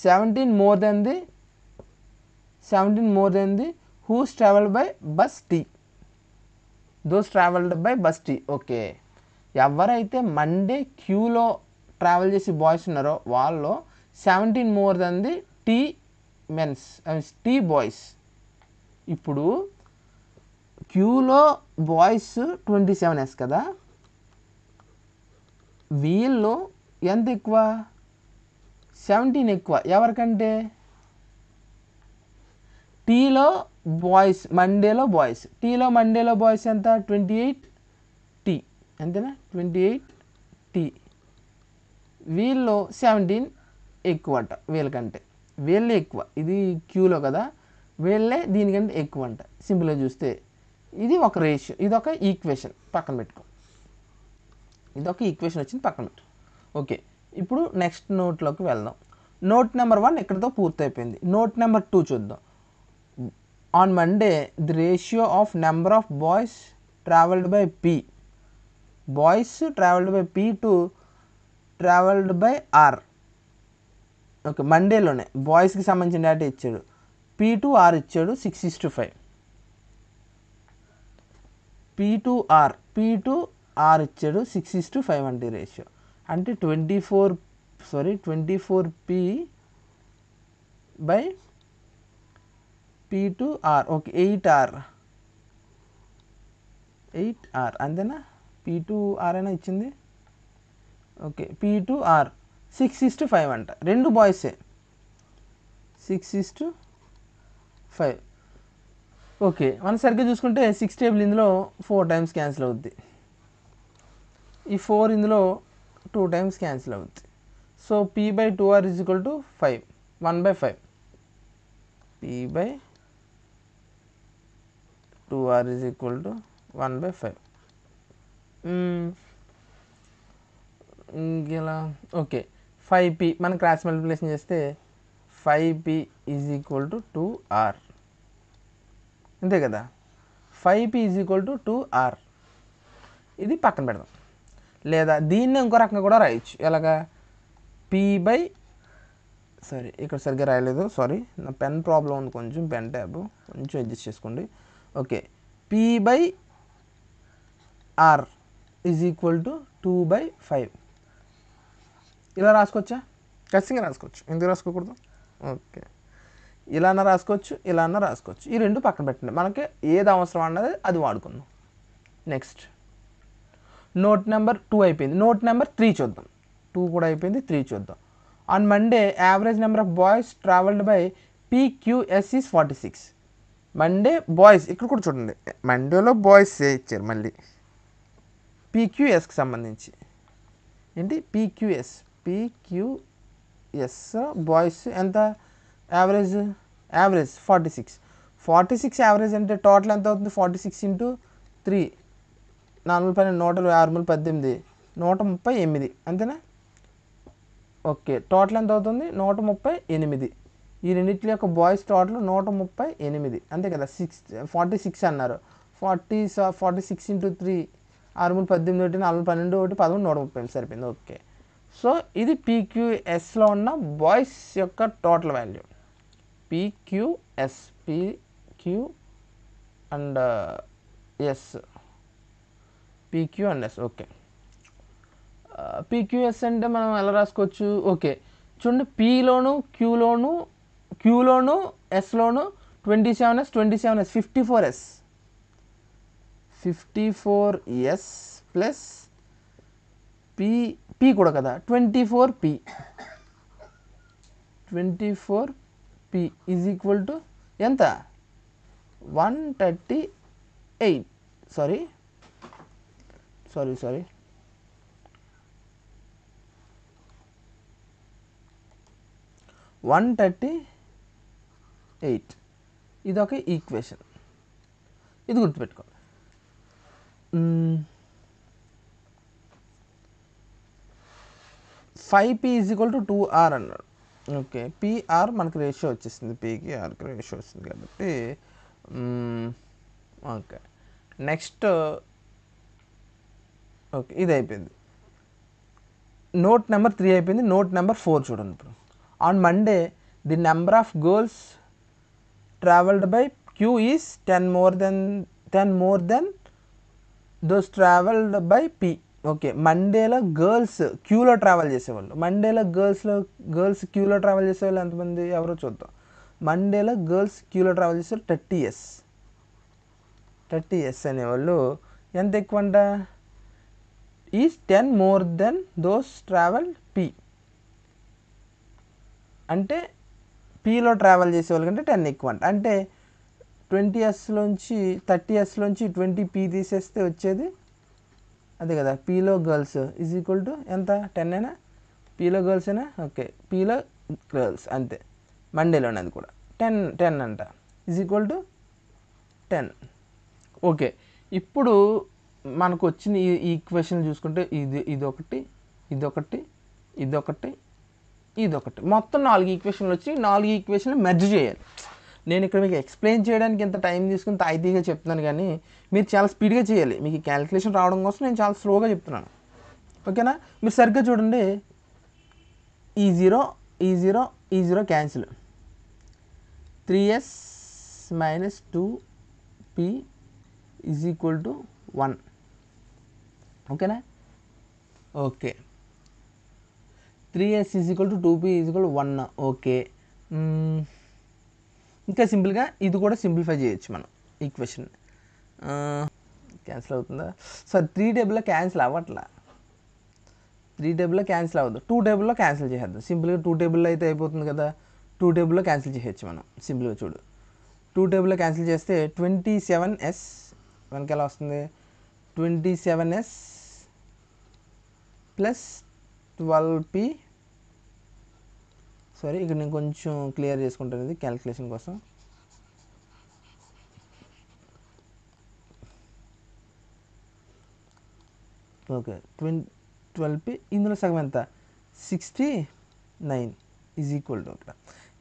17 more than the who's traveled by bus T. Those traveled by bus T. Okay, ఎవరైతే మండే క్యూలో ట్రావెల్ చేసి బాయ్స్ ఉన్నారో వాళ్ళు 17 more than the T means, T boys. ఇప్పుడు క్యూలో బాయ్స్ 27S కదా, వీళ్ళు ఎంత ఎక్కువ? 17 ఎక్కువ. ఎవరికంటే? టీలో బాయ్స్, మండేలో బాయ్స్. మండేలో బాయ్స్ ఎంత? 28T. అంతేనా? 28T. వీళ్ళు 17 ఎక్కువ అంట వీళ్ళకంటే. వీళ్ళే ఎక్కువ. ఇది క్యూలో కదా, వీళ్ళే దీనికంటే ఎక్కువ అంట. సింపుల్గా చూస్తే ఇది ఒక రేషియో, ఇది ఒక ఈక్వేషన్ పక్కన పెట్టుకో. ఇది ఒక ఈక్వేషన్ వచ్చింది పక్కన పెట్టు. ఓకే, ఇప్పుడు నెక్స్ట్ నోట్లోకి వెళ్దాం. నోట్ నెంబర్ 1 ఇక్కడతో పూర్తయిపోయింది. నోట్ నెంబర్ 2 చూద్దాం. On Monday the ratio of number of boys travelled by P. Boys travelled by P to travelled by R. Okay, మండేలోనే బాయ్స్కి సంబంధించిన డేటా ఇచ్చాడు. P2R ఇచ్చాడు 6:5. P2R ఇచ్చాడు 6:5 అంటే రేషియో అంటే 24P by P2R. Okay 8R అంతేనా? P2R అయినా ఇచ్చింది. ఓకే P2R 6:5 అంట. రెండు బాయ్సే 6:5. ఓకే మనం సరిగ్గా చూసుకుంటే 6 టేబుల్ ఇందులో 4 టైమ్స్ క్యాన్సిల్ అవుద్ది, ఈ 4 ఇందులో 2 టైమ్స్ క్యాన్సిల్ అవుద్ది. So P/2R is equal to 5, 1/5. P/2R is equal to 1/5. ఇంకెలా? ఓకే 5P మనం క్రాస్ మల్టిప్లికేషన్ చేస్తే 5P is equal to 2R, అంతే కదా? 5P is equal to 2R. ఇది పక్కన పెడదాం. లేదా దీన్ని ఇంకో రకంగా కూడా రాయొచ్చు. ఎలాగా? ఇక్కడ సరిగ్గా రాయలేదు, సారీ, నా పెన్ ప్రాబ్లం ఉంది కొంచెం, పెన్ ట్యాబ్ కొంచెం అడ్జస్ట్ చేసుకోండి. Okay P/R is equal to 2/5. ఇలా రాసుకోవచ్చా? ఖచ్చితంగా రాసుకోవచ్చు, ఎందుకు రాసుకోకూడదు? ఓకే ఇలా అన్న రాసుకోవచ్చు, ఇలా అన్న రాసుకోవచ్చు. ఈ రెండు పక్కన పెట్టండి, మనకి ఏది అవసరం అన్నది అది వాడుకుందాం. నెక్స్ట్ నోట్ నెంబర్ 2 అయిపోయింది. నోట్ నెంబర్ 3 చూద్దాం. 2 కూడా అయిపోయింది, 3 చూద్దాం. On Monday average number of boys travelled by PQS is 46. Monday boys ఇక్కడ కూడా చూడండి, మండేలో బాయ్స్ ఇచ్చారు, మళ్ళీ PQSకి సంబంధించి ఏంటి PQS బాయ్స్ ఎంత యావరేజ్ 46 యావరేజ్ అంటే టోటల్ ఎంత అవుతుంది? 46 × 3 412 118 138 అంతేనా? ఓకే టోటల్ ఎంత అవుతుంది? 138. ఈ రెండింటి యొక్క బాయ్స్ టోటల్ 138 అంతే కదా? 46 అన్నారు. 46 × 3 618 412 113 సరిపోయింది. ఓకే సో ఇది PQSలో ఉన్న బాయ్స్ యొక్క total value. PQ and S, PQ and S. Okay PQS అంటే మనం ఎలా రాసుకోవచ్చు? ఓకే చూడండి, Pలోను Qలోను Sలోను 27S 54S ప్లస్ P కూడా కదా 24P ఈజ్ ఈక్వల్ టు ఎంత? 138. సారీ 138. ఇదొక ఈక్వేషన్, ఇది గుర్తుపెట్టుకోండి. 5P is equal to 2R అన్నాడు. ఓకే PR మనకు రేషియో వచ్చేసింది, Pకి Rకి రేషియో వచ్చింది కాబట్టి ఓకే నెక్స్ట్. ఓకే ఇది అయిపోయింది. నోట్ నెంబర్ 3 అయిపోయింది. నోట్ నెంబర్ 4 చూడండి. ఇప్పుడు on Monday the number of girls travelled by Q is 10 more than those travelled by P. Okay మండేలో గర్ల్స్ క్యూలో ట్రావెల్ చేసేవాళ్ళు. మండేలో గర్ల్స్ క్యూలో ట్రావెల్ చేసేవాళ్ళు ఎంతమంది? ఎవరో చూద్దాం. మండేలో గర్ల్స్ క్యూలో ట్రావెల్ చేసేవాళ్ళు 30S అనేవాళ్ళు ఎంత ఎక్కువ అంట? Is 10 more than those travel P. అంటే Pలో ట్రావెల్ చేసేవాళ్ళ కంటే 10 ఎక్కువ అంట. అంటే 30Sలోంచి 20P తీసేస్తే వచ్చేది అదే కదా, Pలో గర్ల్స్ ఈజ్ ఈక్వల్ టు ఎంత? 10 అయినా? Pలో గర్ల్స్ అయినా? ఓకే Pలో గర్ల్స్ అంతే, మండేలోనే అది కూడా 10 అంట ఈజ్ ఈక్వల్ టు 10. ఓకే ఇప్పుడు మనకు వచ్చిన ఈ ఈక్వేషన్ చూసుకుంటే ఇదొకటి మొత్తం 4 ఈక్వేషన్లు వచ్చి 4 ఈక్వేషన్లు మెర్జ్ చేయాలి. నేను ఇక్కడ మీకు ఎక్స్ప్లెయిన్ చేయడానికి ఎంత టైం తీసుకుని తాయితీగా చెప్తున్నాను, కానీ మీరు చాలా స్పీడ్గా చేయాలి. మీకు ఈ క్యాలిక్యులేషన్ రావడం కోసం నేను చాలా స్లోగా చెప్తున్నాను. ఓకేనా? మీరు సరిగ్గా చూడండి, ఈ zero cancel, 3s minus 2p is equal to 1. ఓకేనా? Okay, 3s is equal to 2p is equal to 1. Okay, ఇంకా సింపుల్గా ఇది కూడా సింప్లిఫై చేయొచ్చు మనం ఈక్వేషన్. క్యాన్సిల్ అవుతుందా? సార్ 3 టేబుల్లో క్యాన్సిల్ అవ్వట్లా, 3 టేబుల్లో క్యాన్సిల్ అవ్వదు, 2 టేబుల్లో క్యాన్సిల్ చేసేద్దాం. సింపుల్గా 2 టేబుల్లో అయితే అయిపోతుంది కదా, 2 టేబుల్లో క్యాన్సిల్ చేయొచ్చు మనం. సింపుల్గా చూడు, 2 టేబుల్లో క్యాన్సిల్ చేస్తే 27s మనకి ఎలా వస్తుంది, 27s ప్లస్ 12p. సారీ, ఇక్కడ నేను కొంచెం క్లియర్ చేసుకుంటాను ఇది క్యాలిక్యులేషన్ కోసం. ఓకే, 12p ఇందులో సగం ఎంత, 69 ఈజ్ ఈక్వల్ టు, ఇక్కడ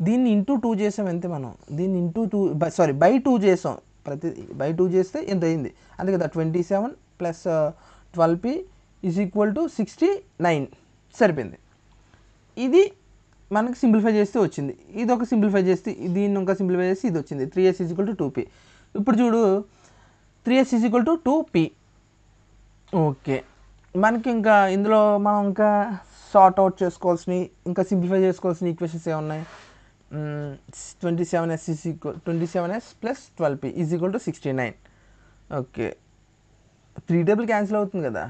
దీన్ని ఇంటూ 2 చేసాం అంతే మనం, దీన్ని ఇంటూ 2 సారీ బై 2 చేసాం, ప్రతి బై 2 చేస్తే ఎంత అయింది అంతే కదా. 27 plus 12p is equal to 69 సరిపోయింది. ఇది మనకి సింప్లిఫై చేస్తే వచ్చింది, ఇది ఒక సింప్లిఫై చేస్తే దీన్ని ఇంకా సింప్లిఫై చేస్తే ఇది వచ్చింది, 3s is equal to 2p. ఇప్పుడు చూడు 3s is equal to 2p. Okay, మనకి ఇంకా ఇందులో మనం ఇంకా సార్ట్ అవుట్ చేసుకోవాల్సినవి, ఇంకా సింప్లిఫై చేసుకోవాల్సిన ఈక్వేషన్స్ ఏమున్నాయి, 27s plus 12p is equal to 69. Okay, 3 table cancel అవుతుంది కదా.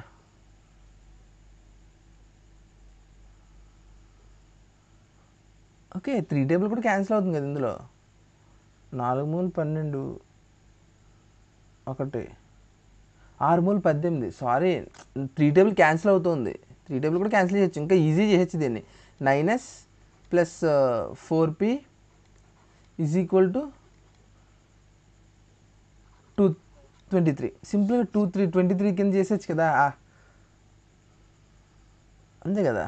ఓకే, 3 టేబుల్ కూడా క్యాన్సిల్ అవుతుంది కదా ఇందులో. 4 మూలు 12, 1 6 మూలు 18. సారీ, 3 టేబుల్ క్యాన్సిల్ అవుతుంది, 3 టేబుల్ కూడా క్యాన్సిల్ చేయొచ్చు, ఇంకా ఈజీ చేయొచ్చు దీన్ని. 9s plus 4p is equal to 223. సింపుల్గా 23 కింద చేసేచ్చు కదా, అంతే కదా.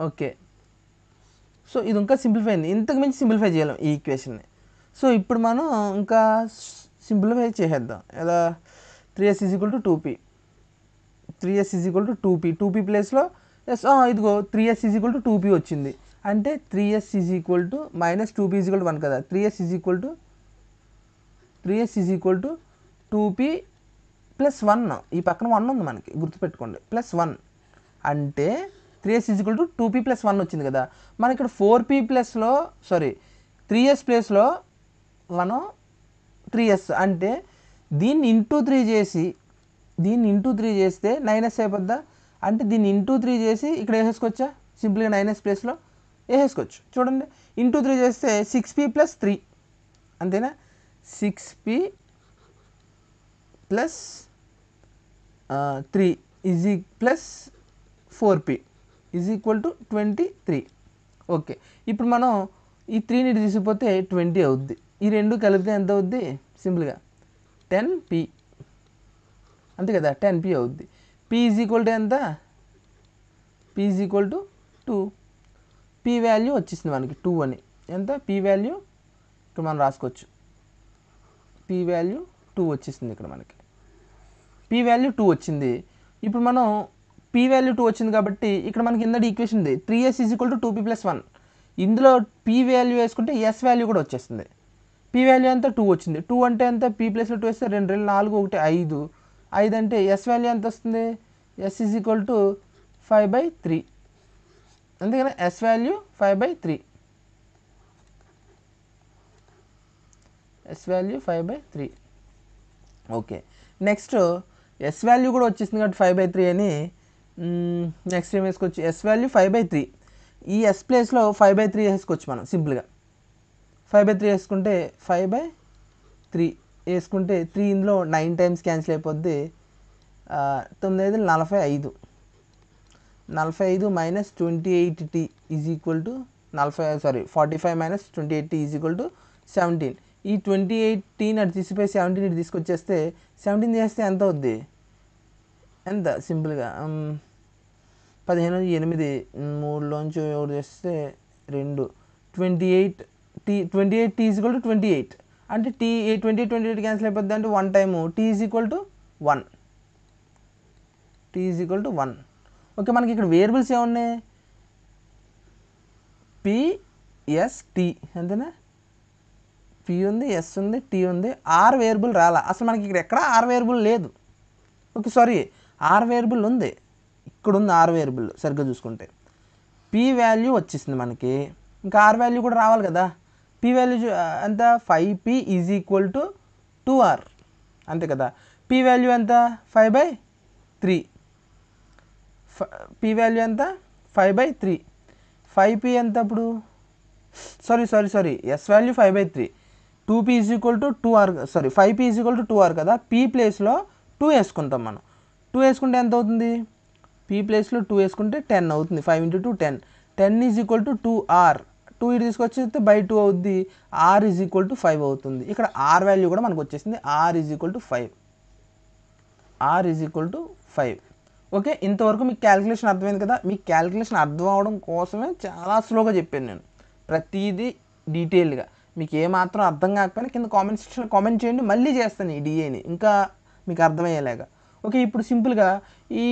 ఓకే, సో ఇది ఇంకా సింప్లిఫై అయింది, ఇంతకు మించి సింప్లిఫై చేయలేం ఈ ఈక్వేషన్ని. సో ఇప్పుడు మనం ఇంకా సింప్లిఫై చేసేద్దాం ఎలా, 3s is equal to 2p, 3s is equal to 2p ప్లేస్లో ఇదిగో 3s is equal to 2p వచ్చింది, అంటే 3s is equal to minus 2p is equal to 1 కదా. 3s is equal to 2p plus 1, ఈ పక్కన 1 ఉంది మనకి గుర్తుపెట్టుకోండి, ప్లస్ 1 అంటే 3s is equal to 2p plus 1 వచ్చింది కదా. మనం ఇక్కడ 4p ప్లస్లో 3s ప్లేస్లో మనం 3s అంటే దీన్ని ఇంటూ 3 చేసి, దీన్ని ఇంటూ 3 చేస్తే 9s అయిపోద్దా, అంటే దీన్ని ఇంటూ 3 చేసి ఇక్కడ వేసేసుకోవచ్చా, సింపుల్గా 9s ప్లేస్లో వేసేసుకోవచ్చు. చూడండి, ఇంటూ 3 చేస్తే 6p ప్లస్ 3 అంతేనా, 6p plus 3 easy plus 4p is equal to 23. Okay, ఇప్పుడు మనం ఈ 3ని తీసుకుపోతే 20 అవుద్ది, ఈ రెండు కలిపితే ఎంత అవుద్ది, సింపుల్గా 10p అంతే కదా, 10p అవుద్ది. p ఈజ్ ఈక్వల్ టు ఎంత, p is equal to 2. p value వచ్చేసింది మనకి 2 అని, ఎంత p వాల్యూ ఇక్కడ మనం రాసుకోవచ్చు, p వాల్యూ 2 వచ్చేసింది ఇక్కడ మనకి, p వాల్యూ 2 వచ్చింది. ఇప్పుడు మనం p వాల్యూ 2 వచ్చింది కాబట్టి ఇక్కడ మనకి కింద ఈక్వేషన్ ఉంది, 3s is equal to 2p plus 1. ఇందులో p వాల్యూ వేసుకుంటే s వాల్యూ కూడా వచ్చేస్తుంది. p వాల్యూ ఎంత 2 వచ్చింది, 2 అంటే ఎంత, p ప్లస్లో 2 వేస్తే 2 2 4 1 5, 5 అంటే s వాల్యూ ఎంత వస్తుంది, s ఈజ్ ఈక్వల్ టు 5/3. అందుకని s value 5/3, s value 5/3. Okay, next s value కూడా వచ్చేసింది కాబట్టి 5/3 అని, నెక్స్ట్ ఏం వేసుకోవచ్చు, s వాల్యూ 5/3, ఈ s ప్లేస్లో 5/3 వేసుకోవచ్చు మనం సింపుల్గా. 5/3 వేసుకుంటే 5/3 వేసుకుంటే 3 ఇందులో 9 టైమ్స్ క్యాన్సిల్ అయిపోద్ది, 9 45, 45 minus 28t is equal to 45 minus 28t is equal to 17. ఈ 28t అటు తీసిపోయి 17 ఇటు తీసుకొచ్చేస్తే 17 చేస్తే ఎంత అవుద్ది, ఎంత సింపుల్గా 15 8 3లోంచి 1 చేస్తే 2, 28t ఈజ్ ఈక్వల్ టు 28, అంటే t 28 క్యాన్సిల్ అయిపోద్ది, అంటే 1 time t is equal to 1, t is equal to 1. Okay, మనకి ఇక్కడ వేరియబుల్స్ ఏమున్నాయి, p ఎస్ టీ అంతేనా, పి ఉంది, ఎస్ ఉంది, టీ ఉంది, ఆర్ వేరియబుల్ రాలా. అసలు మనకి ఇక్కడ ఎక్కడ ఆర్ వేరియబుల్ లేదు. ఓకే సారీ, ఆర్ వేరియబుల్ ఉంది, ఇక్కడ ఉంది ఆర్ వేరియబుల్. సరిగ్గా చూసుకుంటే పి వాల్యూ వచ్చేసింది మనకి, ఇంకా ఆర్ వాల్యూ కూడా రావాలి కదా. పి వాల్యూ ఎంత, 5p is equal to 2r అంతే కదా. పి వాల్యూ ఎంత, 5/3. పి వాల్యూ ఎంత, 5/3. 5p ఎంత అప్పుడు, sorry S value 5/3. 2p is equal to 2r, sorry 5p is equal to 2r కదా. పీ ప్లేస్లో 2 వేసుకుంటాం మనం. 2 వేసుకుంటే ఎంత అవుతుంది, పీ ప్లేస్లో 2 వేసుకుంటే 10 అవుతుంది. 5 × 2 10. 10 ఈజ్ ఈక్వల్ టు 2r. 2 ఇటు తీసుకొచ్చేస్తే /2 అవుద్ది. r ఈజ్ ఈక్వల్ టు 5 అవుతుంది. ఇక్కడ r వాల్యూ కూడా మనకు వచ్చేసింది. r is equal to 5. r is equal to 5. Okay, ఇంతవరకు మీకు క్యాలిక్యులేషన్ అర్థమైంది కదా. మీకు క్యాలిక్యులేషన్ అర్థం అవడం కోసమే చాలా స్లోగా చెప్పాను నేను, ప్రతిదీ డీటెయిల్గా. మీకు ఏమాత్రం అర్థం కాకపోయినా కింద కామెంట్ సెక్షన్లో కామెంట్ చేయండి, మళ్ళీ చేస్తాను ఈ డిఏని ఇంకా మీకు అర్థమయ్యేలాగా. ఓకే, ఇప్పుడు సింపుల్గా ఈ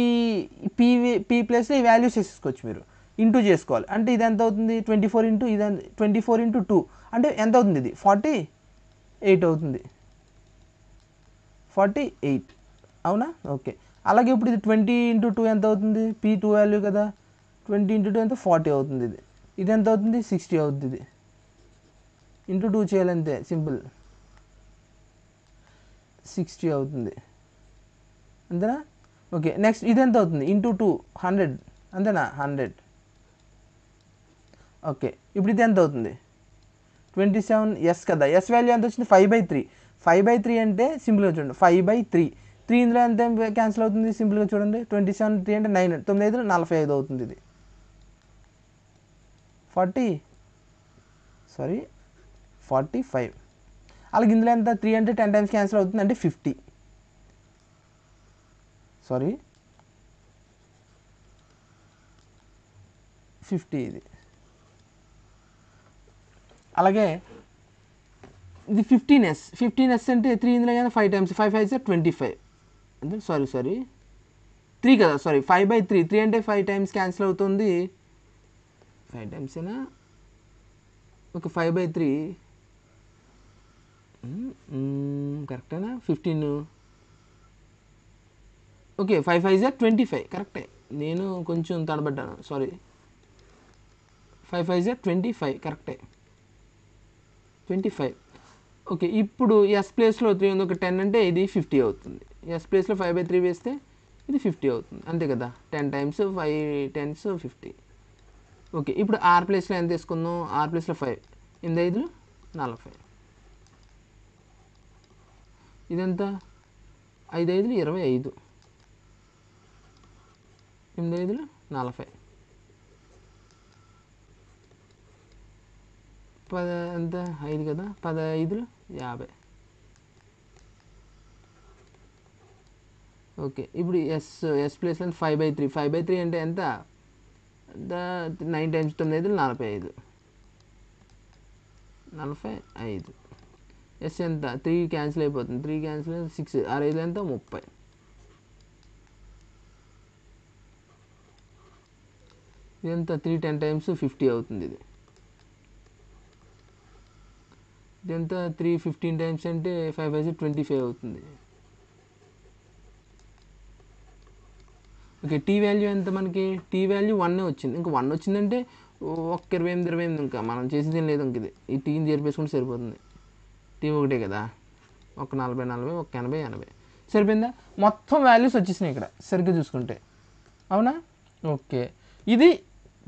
పీ ప్లేస్లో ఈ వాల్యూస్ వేసుకోవచ్చు. మీరు ఇంటూ చేసుకోవాలి. అంటే ఇది ఎంత అవుతుంది, 24 ఇంటూ ఇది 24 ఇంటూ 2 అంటే ఎంత అవుతుంది, ఇది 48 అవుతుంది. 48 అవునా. ఓకే, అలాగే ఇప్పుడు ఇది 20 × 2 ఎంత అవుతుంది, P2 వాల్యూ కదా. 20 × 2 ఎంత, 40 అవుతుంది. ఇది ఎంత అవుతుంది, 60 అవుతుంది. ఇది ఇంటూ 2 చేయాలంతే, సింపుల్, 60 అవుతుంది అంతేనా. ఓకే, నెక్స్ట్ ఇది ఎంత అవుతుంది, ఇంటూ 2 100 అంతేనా, 100. ఓకే, ఇప్పుడు ఇది ఎంత అవుతుంది, 27 ఎస్ కదా. ఎస్ వాల్యూ ఎంత వచ్చింది, 5/3. 5/3 అంటే సింపుల్గా చూడండి, 5/3. 3 ఇందులో ఎంత క్యాన్సిల్ అవుతుంది, సింపుల్గా చూడండి. 27 3 అంటే 9, 9 5 45 అవుతుంది. ఇది 45. అలాగే ఇందులో ఎంత, 3 అంటే 10 టైమ్స్ క్యాన్సిల్ అవుతుంది, అంటే 50. సారీ 50 ఇది. అలాగే ఇది 15s. 15s అంటే 3 ఇందులో కానీ 5 టైమ్స్, 5 5 25 అంటే సారీ 3 కదా, సారీ 5/3. 3 అంటే 5 టైమ్స్ క్యాన్సిల్ అవుతుంది, 5 టైమ్సేనా. ఓకే, 5/3 కరెక్టేనా, 15. ఓకే, 5 5 25 కరెక్టే, నేను కొంచెం తడబడ్డాను, సారీ. 5 5 25 కరెక్టే, 25. ఓకే, ఇప్పుడు ఎస్ ప్లేస్లో 3 ఉంది, ఒక 10 అంటే ఇది 50 అవుతుంది. ఎస్ ప్లేస్లో 5/3 వేస్తే ఇది 50 అవుతుంది, అంతే కదా. 10 టైమ్స్ 5 10s 50. ఓకే, ఇప్పుడు ఆర్ ప్లేస్లో ఎంత తీసుకుందాం, ఆర్ ప్లేస్లో 5, 8 5 40. ఇదెంత, 5 5 25, 8 5 40. 10 ఎంత, 5 కదా, 10 5 50. ఓకే, ఇప్పుడు ఎస్ ప్లేస్ అంటే 5/3. 5/3 అంటే ఎంత, 9 టైమ్స్ 9 5 45. 45. ఎస్ ఎంత, 3 క్యాన్సిల్ అయిపోతుంది, 3 క్యాన్సిల్ 6, 6 5 ఎంత, 30. ఇదంతా 3 10 టైమ్స్ 50 అవుతుంది. ఇదంతా 3 15 టైమ్స్ అంటే 5 5 25 అవుతుంది. ఓకే, టీ వాల్యూ ఎంత మనకి, టీ వాల్యూ 1 వచ్చింది. ఇంకా 1 వచ్చిందంటే ఒక 28 28, ఇంకా మనం చేసేది ఏం లేదు. ఇంక ఇది ఈ టీని చేర్పేసుకుంటే సరిపోతుంది. టీ ఒకటే కదా, ఒక 40 40, ఒక 80 80 సరిపోయిందా. మొత్తం వాల్యూస్ వచ్చేసినాయి ఇక్కడ సరిగ్గా చూసుకుంటే, అవునా. ఓకే, ఇది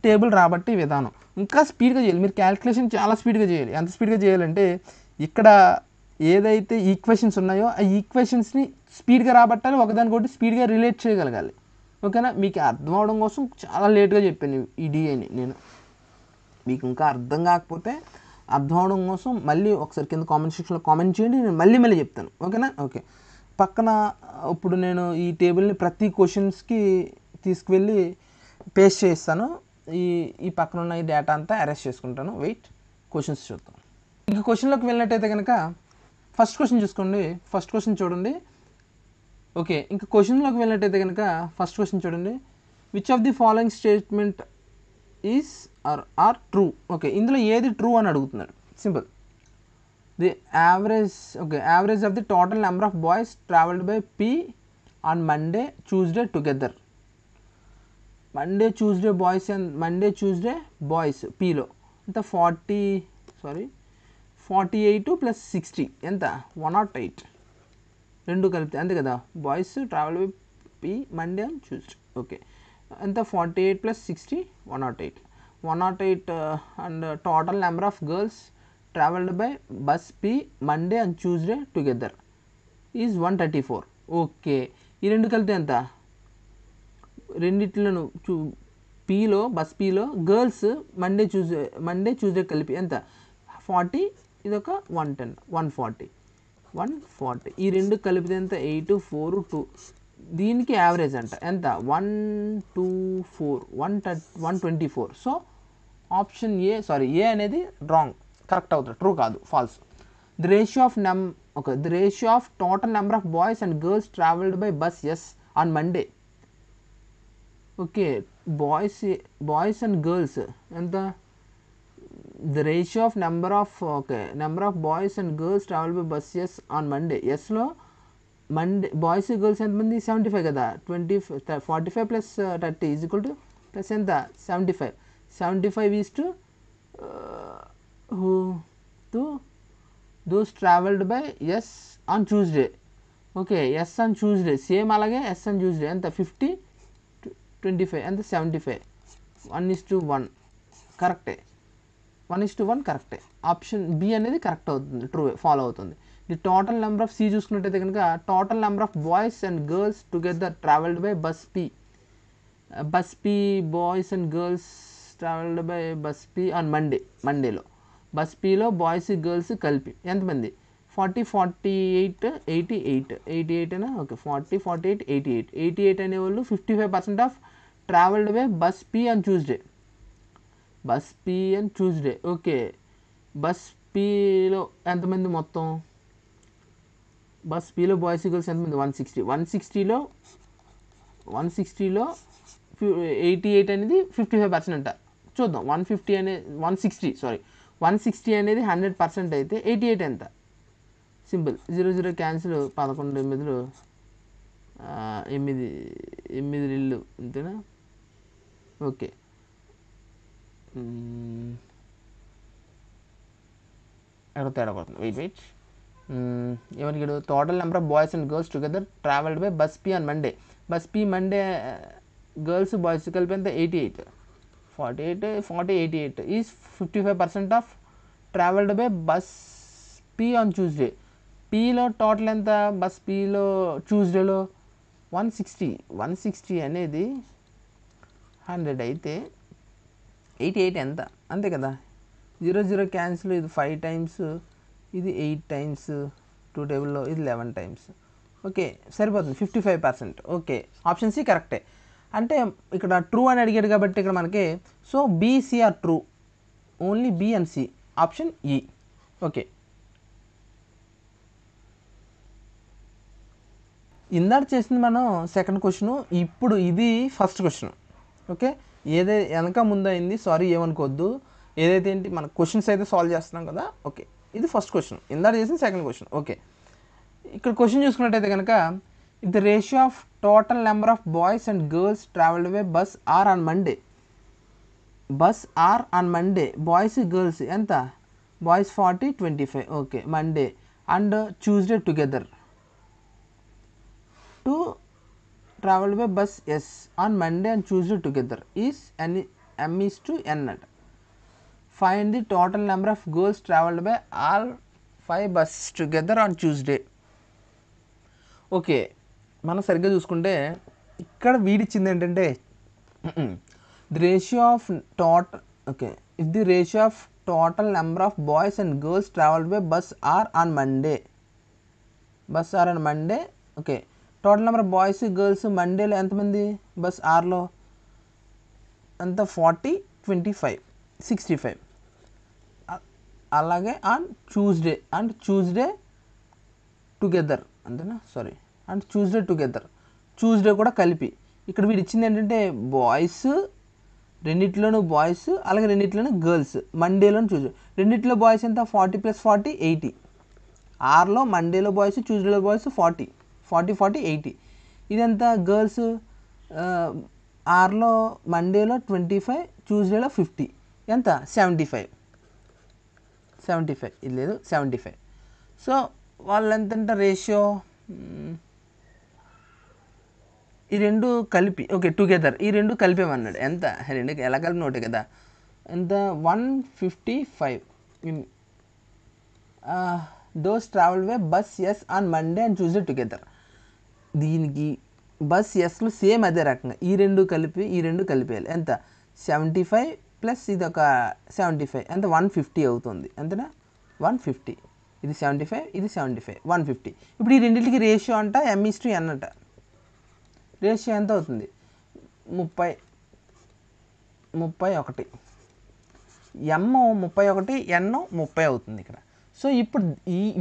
టేబుల్ రాబట్టి విధానం. ఇంకా స్పీడ్గా చేయాలి మీరు, క్యాలిక్యులేషన్ చాలా స్పీడ్గా చేయాలి. ఎంత స్పీడ్గా చేయాలంటే ఇక్కడ ఏదైతే ఈక్వేషన్స్ ఉన్నాయో ఆ ఈక్వేషన్స్ని స్పీడ్గా రాబట్టాలి, ఒకదానికొకటి స్పీడ్గా రిలేట్ చేయగలగాలి. ఓకేనా, మీకు అర్థం అవడం కోసం చాలా లేట్గా చెప్పాను ఈ డిఐని నేను. మీకు ఇంకా అర్థం కాకపోతే అర్థం అవడం కోసం మళ్ళీ ఒకసారి కింద కామెంట్ సెక్షన్లో కామెంట్ చేయండి, నేను మళ్ళీ చెప్తాను. ఓకేనా. ఓకే, పక్కన ఇప్పుడు నేను ఈ టేబుల్ని ప్రతి క్వశ్చన్స్కి తీసుకువెళ్ళి పేస్ట్ చేస్తాను. ఈ పక్కన ఉన్న ఈ డేటా అంతా అరెస్ట్ చేసుకుంటాను. వెయిట్, క్వశ్చన్స్ చూద్దాం. ఇంకా క్వశ్చన్లోకి వెళ్ళినట్టయితే కనుక ఫస్ట్ క్వశ్చన్ చూసుకోండి. ఫస్ట్ క్వశ్చన్ చూడండి. ఓకే, ఇంకా క్వశ్చన్లోకి వెళ్ళినట్టయితే కనుక ఫస్ట్ క్వశ్చన్ చూడండి. Which of the following statement is are true. Okay, ఇందులో ఏది ట్రూ అని అడుగుతున్నాడు. Simple. The average, okay, average of the total number of boys travelled by P on Monday Tuesday together. Monday Tuesday boys and Monday Tuesday boys పీలో ఎంత 48 ప్లస్ 60 ఎంత 108, రెండు కలిపితే అంతే కదా. Boys travel by P Monday and Tuesday. Okay, ఎంత 48 plus 60 108 and total number of girls travelled by bus P Monday and Tuesday together is 134. Okay, ఈ రెండు కలిపితే ఎంత, రెండిట్లను పీలో బస్ పీలో గర్ల్స్ మండే ట్యూస్డే కలిపి ఎంత 40, ఇదొక 110 140. ఈ రెండు కలిపితే ఎంత 8 4 2. దీనికి యావరేజ్ అంట ఎంత 124 124. సో ఆప్షన్ ఏ అనేది రాంగ్, కరెక్ట్ అవుతుంది, ట్రూ కాదు, false. The ratio of total number of boys and girls travelled by bus yes on Monday. Okay, boys and girls ఎంత, the ratio of number of boys and girls travel by bus yes on Monday. ఎస్లో మండే బాయ్స్ గర్ల్స్ ఎంతమంది 75 కదా, 45 plus 30 is equal to plus ఎంత 75 is to those travelled by S on Tuesday. Okay, yes on Tuesday same, అలాగే ఎస్ ఆన్ ట్యూస్డే ఎంత 50 25 ఎంత 75 1:1 కరెక్టే, 1:1 కరెక్టే. ఆప్షన్ బి అనేది కరెక్ట్ అవుతుంది, ట్రూ ఫాలో అవుతుంది. The total number of C చూసుకున్నట్టయితే కనుక total number of boys and girls together travelled by bus P boys and girls travelled by bus P on మండేలో బస్ పీలో బాయ్స్ గర్ల్స్ కలిపి ఎంతమంది 40 48 88 అయినా. ఓకే, 40 48 88 అనేవాళ్ళు 55% of travelled by bus P on Tuesday. Okay, bus పీలో ఎంతమంది మొత్తం, బస్ పీలో బాయ్స్ గర్ల్స్ ఎంతమంది 160లో 88 అనేది 55% అంట. చూద్దాం, 160 అనేది 100% అయితే 88 ఎంత, సింపుల్ 0 క్యాన్సిల్, 11 8 ఇల్లు అంతేనా. ఓకే, ఎక్కడ తేడా పడుతుంది, వెయిట్ ఏమని total number of boys and girls together travelled by bus P on Monday. Bus P Monday girls boys కలిపి ఎంత 88 88 is 55% of travelled by bus P on Tuesday. పీలో టోటల్ ఎంత, బస్ పీలో ట్యూస్డేలో 160 అనేది 100 అయితే 88 ఎంత, అంతే కదా. 0 క్యాన్సిల్, ఇది 5 టైమ్స్, ఇది 8 టైమ్స్, 2 టేబుల్లో ఇది 11 టైమ్స్. ఓకే, సరిపోతుంది 55%. ఓకే, ఆప్షన్ సి కరెక్టే. అంటే ఇక్కడ ట్రూ అని అడిగాడు కాబట్టి ఇక్కడ మనకి so BC are true, only B and C, option E. Okay, ఇందాక చేసింది మనం సెకండ్ క్వశ్చన్, ఇప్పుడు ఇది ఫస్ట్ క్వశ్చన్. ఓకే, వెనక ముందు అయింది, సారీ ఏమనుకోవద్దు. ఏదైతే ఏంటి మన క్వశ్చన్స్ అయితే సాల్వ్ చేస్తున్నాం కదా. ఓకే, ఇది ఫస్ట్ క్వశ్చన్, ఇందాక చేసింది సెకండ్ క్వశ్చన్. ఓకే, ఇక్కడ క్వశ్చన్ చూసుకున్నట్టయితే కనుక if the ratio of total number of boys and girls travelled by bus R on Monday boys girls ఎంత, boys 40 25. Okay, Monday and Tuesday together to travelled by bus yes on Monday and Tuesday together is m is to n అట. Find the total number of girls travelled by all 5 buses together on Tuesday. Okay, మనం సరిగ్గా చూసుకుంటే ఇక్కడ వీడిచ్చింది ఏంటంటే the ratio of if the ratio of total number of boys and girls travelled by bus R on Monday. Okay, total number of boys girls మండేలో ఎంతమంది, బస్ ఆర్లో ఎంత 40 25 65. అలాగే ఆన్ ట్యూస్డే టుగెదర్ అంతేనా, సారీ అండ్ ట్యూస్డే కూడా కలిపి. ఇక్కడ వీడు ఇచ్చింది ఏంటంటే బాయ్స్ రెండిట్లోనూ బాయ్స్, అలాగే రెండిట్లోనూ గర్ల్స్. మండేలోను ట్యూస్డే రెండిట్లో బాయ్స్ ఎంత 40 + 40 80. ఆర్లో మండేలో బాయ్స్, ట్యూస్డేలో బాయ్స్ 40 40 40 80. ఇదంతా గర్ల్స్ ఆర్లో మండేలో 25, ట్యూస్డేలో 50 ఎంత 75 ఇది లేదు 75. సో వాళ్ళు ఎంత రేషియో ఈ రెండు కలిపి ఓకే టుగెదర్ ఈ రెండు కలిపేమన్నాడు. ఎంత రెండు ఎలా కలిపి నోటే కదా ఎంత 155. Those travel way bus yes on Monday and Tuesday together. దీనికి బస్ ఎస్లు సేమ్ అదే రకంగా ఈ రెండు కలిపేయాలి. ఎంత 75 ప్లస్ ఇది ఒక 75 ఎంత 150 అవుతుంది. అంతేనా 150. ఇది 75 ఇది 75 150. ఇప్పుడు ఈ రెండింటికి రేషియో అంట M/N అంట. రేషియో ఎంత అవుతుంది 31 M 31 N 30 అవుతుంది ఇక్కడ. సో ఇప్పుడు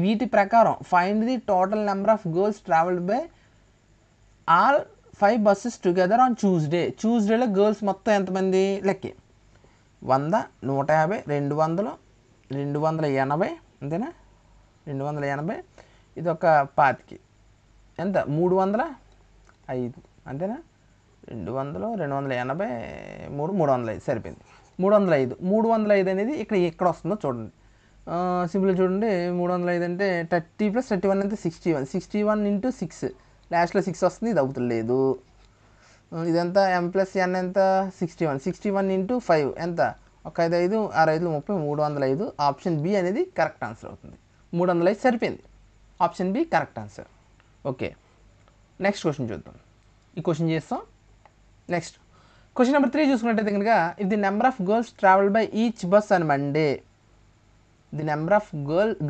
వీటి ప్రకారం find the total number of girls travelled by all 5 buses together on Tuesday. ట్యూస్డేలో గర్ల్స్ మొత్తం ఎంతమంది లెక్కే 100 150 200 280 అంతేనా 280 ఇది ఒక 25 ఎంత 305 అంతేనా 200 280 305 సరిపోయింది. 305 అనేది ఇక్కడ వస్తుందో చూడండి. సింపుల్గా చూడండి 305 అంటే 30 + 31 అంటే 61 × 6 లాస్ట్లో 6 వస్తుంది. ఇది అవుతలేదు. ఇదంతా M+N ఎంత 61 × 5 ఎంత 1 5 5 6 5 30 305. ఆప్షన్ బి అనేది కరెక్ట్ ఆన్సర్ అవుతుంది. 305 సరిపోయింది. Option B correct answer. Okay next question చూద్దాం. ఈ క్వశ్చన్ చేస్తాం. నెక్స్ట్ క్వశ్చన్ నెంబర్ 3 చూసుకున్నట్టయితే కనుక if the number of girls travelled by each bus on Monday the number of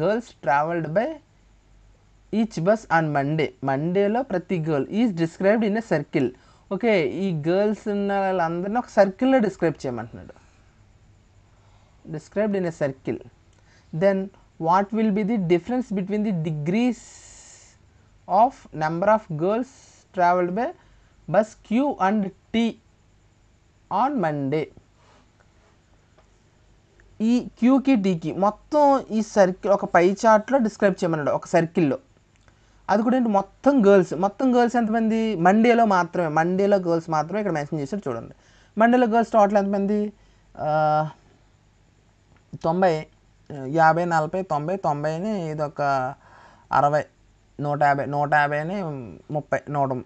girls travelled by each bus on మండేలో ప్రతి girl is described in a circle. Okay ఈ గర్ల్స్ ఉన్న వాళ్ళందరినీ ఒక సర్కిల్లో డిస్క్రైబ్ చేయమంటున్నాడు. Described in a circle. Then what will be the difference between the degrees of number of girls travelled by bus Q and T on Monday. ఈ క్యూకి టీకి మొత్తం ఈ సర్కిల్ ఒక పై చార్ట్లో డిస్క్రైబ్ చేయమన్నాడు ఒక సర్కిల్లో. అది కూడా ఏంటి మొత్తం గర్ల్స్ ఎంతమంది మండేలో గర్ల్స్ మాత్రమే ఇక్కడ మెన్షన్ చేశాడు చూడండి. మండేలో గర్ల్స్ టోటల్ ఎంతమంది 90 50 40 90 90 ఇది ఒక 60 150 150 30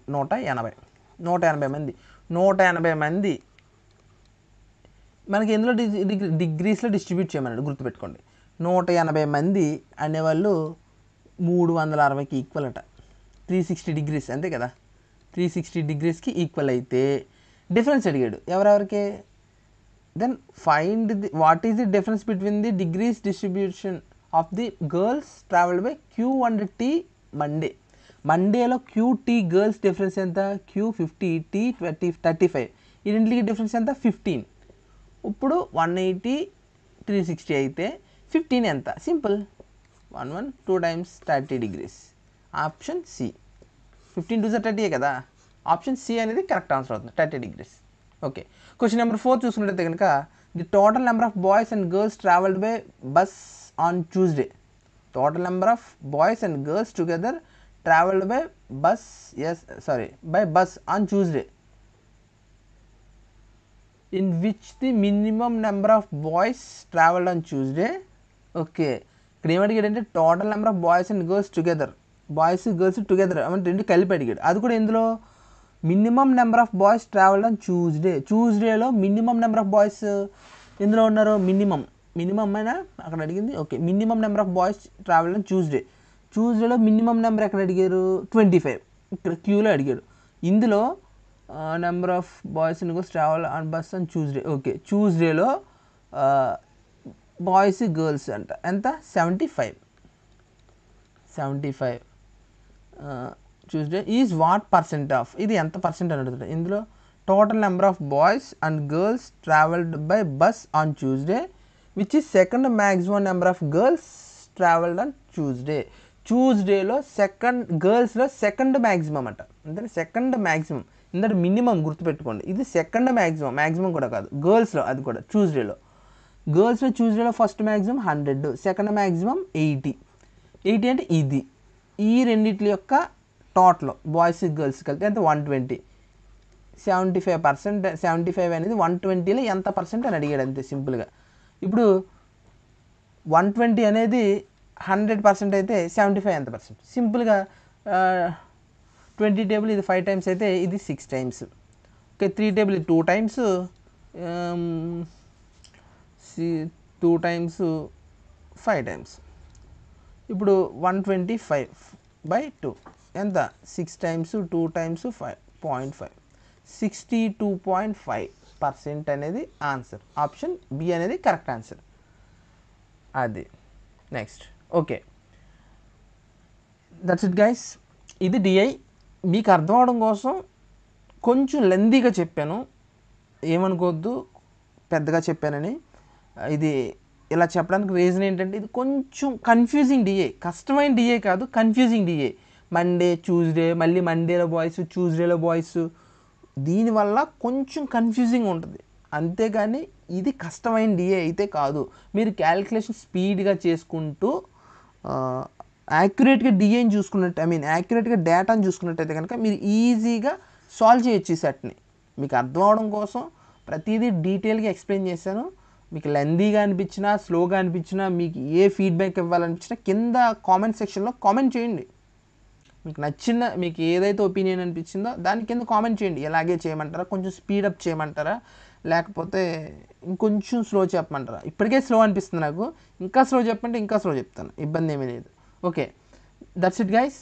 180 మంది 180 మంది మనకి ఎందులో డిగ్రీస్లో డిస్ట్రిబ్యూట్ చేయమన్నాడు గుర్తుపెట్టుకోండి. 180 మంది అనేవాళ్ళు 360కి ఈక్వల్ అట. 360 degrees అంతే కదా 360 degreesకి ఈక్వల్ అయితే డిఫరెన్స్ అడిగాడు ఎవరెవరికి. Then find the what is the difference between the degrees distribution of the girls travelled by Q and T మండేలో QT గర్ల్స్ డిఫరెన్స్ ఎంత Q 50 T 35. ఈ రెండింటికి డిఫరెన్స్ ఎంత 15. ఇప్పుడు 180 360 అయితే 15 ఎంత simple 2 times 30 degrees. Option C 15 2 30 కదా. ఆప్షన్ సి అనేది కరెక్ట్ ఆన్సర్ అవుతుంది 30 degrees. ఓకే క్వశ్చన్ నెంబర్ 4 చూసుకున్నట్టయితే కనుక the total number of boys and girls travelled by bus on Tuesday. Total number of boys and girls together travelled by bus on Tuesday in which the minimum number of boys traveled on Tuesday. Okay ఇక్కడ ఏమడిగాడంటే total number of boys and girls together అంటే రెండు కలిపి అడిగాడు. అది కూడా ఇందులో minimum number of boys travelled on ట్యూస్డేలో మినిమం నెంబర్ ఆఫ్ బాయ్స్ ఎందులో ఉన్నారు మినిమం అయినా అక్కడ అడిగింది. Okay minimum number of boys travelled on ట్యూస్డేలో మినిమం నెంబర్ ఎక్కడ అడిగారు 25 ఇక్కడ క్యూలో అడిగాడు. ఇందులో number of boys and girls travel on bus on Tuesday. Okay ట్యూస్డేలో బాయ్స్ గర్ల్స్ అంట ఎంత 75 Tuesday is what percent of ఇది ఎంత పర్సెంట్ అని అడుగుతుంది. ఇందులో total number of boys and girls travelled by bus on Tuesday which is second maximum number of girls travelled on ట్యూస్డేలో గర్ల్స్లో సెకండ్ మ్యాక్సిమం అంట అంటే సెకండ్ మ్యాక్సిమం ఇందట మినిమం గుర్తుపెట్టుకోండి. ఇది సెకండ్ మ్యాక్సిమం కూడా కాదు, గర్ల్స్లో అది కూడా ట్యూస్డేలో. గర్ల్స్లో ట్యూస్డేలో ఫస్ట్ మ్యాక్సిమం 100, సెకండ్ మ్యాక్సిమం 80 అంటే ఇది. ఈ రెండిటి యొక్క టోటల్ బాయ్స్ గర్ల్స్కి కలిపి ఎంత 120. 75%, 75 అనేది 120లో ఎంత పర్సెంట్ అని అడిగాడు అంతే సింపుల్గా. ఇప్పుడు 120 అనేది 100% అయితే 75 ఎంత పర్సెంట్? సింపుల్గా 20 టేబుల్ ఇది 5 టైమ్స్ అయితే ఇది 6 టైమ్స్. ఓకే, 3 టేబుల్ ఇది 2 టైమ్స్, 2 టైమ్స్ 5 టైమ్స్. ఇప్పుడు 125/2 ఎంత? 6 టైమ్స్ 2 టైమ్స్ 5.5, 62.5% అనేది ఆన్సర్. ఆప్షన్ బి అనేది కరెక్ట్ ఆన్సర్. అది next. Okay, that's it guys. ఇది డిఐ. మీకు అర్థం అవడం కోసం కొంచెం లెందీగా చెప్పాను, ఏమనుకోవద్దు పెద్దగా చెప్పానని. ఇది ఇలా చెప్పడానికి రీజన్ ఏంటంటే ఇది కొంచెం కన్ఫ్యూజింగ్ డిఏ, కష్టమైన డిఏ కాదు, కన్ఫ్యూజింగ్ డిఏ. మండే ట్యూస్డే, మళ్ళీ మండేలో బాయ్స్ ట్యూస్డేలో బాయ్స్, దీనివల్ల కొంచెం కన్ఫ్యూజింగ్ ఉంటుంది. అంతేగాని ఇది కష్టమైన డిఏ అయితే కాదు. మీరు క్యాలిక్యులేషన్ స్పీడ్గా చేసుకుంటూ యాక్యురేట్గా డిఏని చూసుకున్నట్టు, యాక్యురేట్గా డేటాని చూసుకున్నట్టయితే కనుక మీరు ఈజీగా సాల్వ్ చేయొచ్చు ఈ సెట్ని. మీకు అర్థం అవడం కోసం ప్రతిదీ డీటెయిల్గా ఎక్స్ప్లెయిన్ చేశాను. మీకు లెందీగా అనిపించినా, స్లోగా అనిపించినా, మీకు ఏ ఫీడ్బ్యాక్ ఇవ్వాలనిపించినా కింద కామెంట్ సెక్షన్లో కామెంట్ చేయండి. మీకు ఏదైతే ఒపీనియన్ అనిపించిందో దాని కింద కామెంట్ చేయండి. ఎలాగే చేయమంటారా, కొంచెం స్పీడప్ చేయమంటారా, లేకపోతే ఇంకొంచెం స్లో చెప్పమంటారా? ఇప్పటికే స్లో అనిపిస్తుంది నాకు, ఇంకా స్లో చెప్పంటే ఇంకా స్లో చెప్తాను, ఇబ్బంది ఏమీ లేదు. Okay, that's it guys.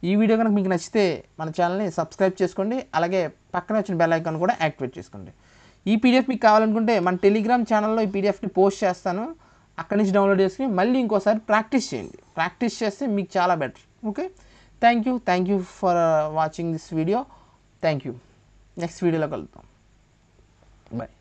ఈ వీడియో కనుక మీకు నచ్చితే మన ఛానల్ని సబ్స్క్రైబ్ చేసుకోండి, అలాగే పక్కన వచ్చిన బెల్ ఐకాన్ కూడా యాక్టివేట్ చేసుకోండి. ఈ పీడిఎఫ్ మీకు కావాలనుకుంటే మన టెలిగ్రామ్ ఛానల్లో ఈ పీడిఎఫ్ని పోస్ట్ చేస్తాను, అక్కడి నుంచి డౌన్లోడ్ చేసుకుని మళ్ళీ ఇంకోసారి ప్రాక్టీస్ చేయండి. ప్రాక్టీస్ చేస్తే మీకు చాలా better. Okay, thank you for watching this video. Thank you. Next వీడియోలో కలుద్దాం. బాయ్.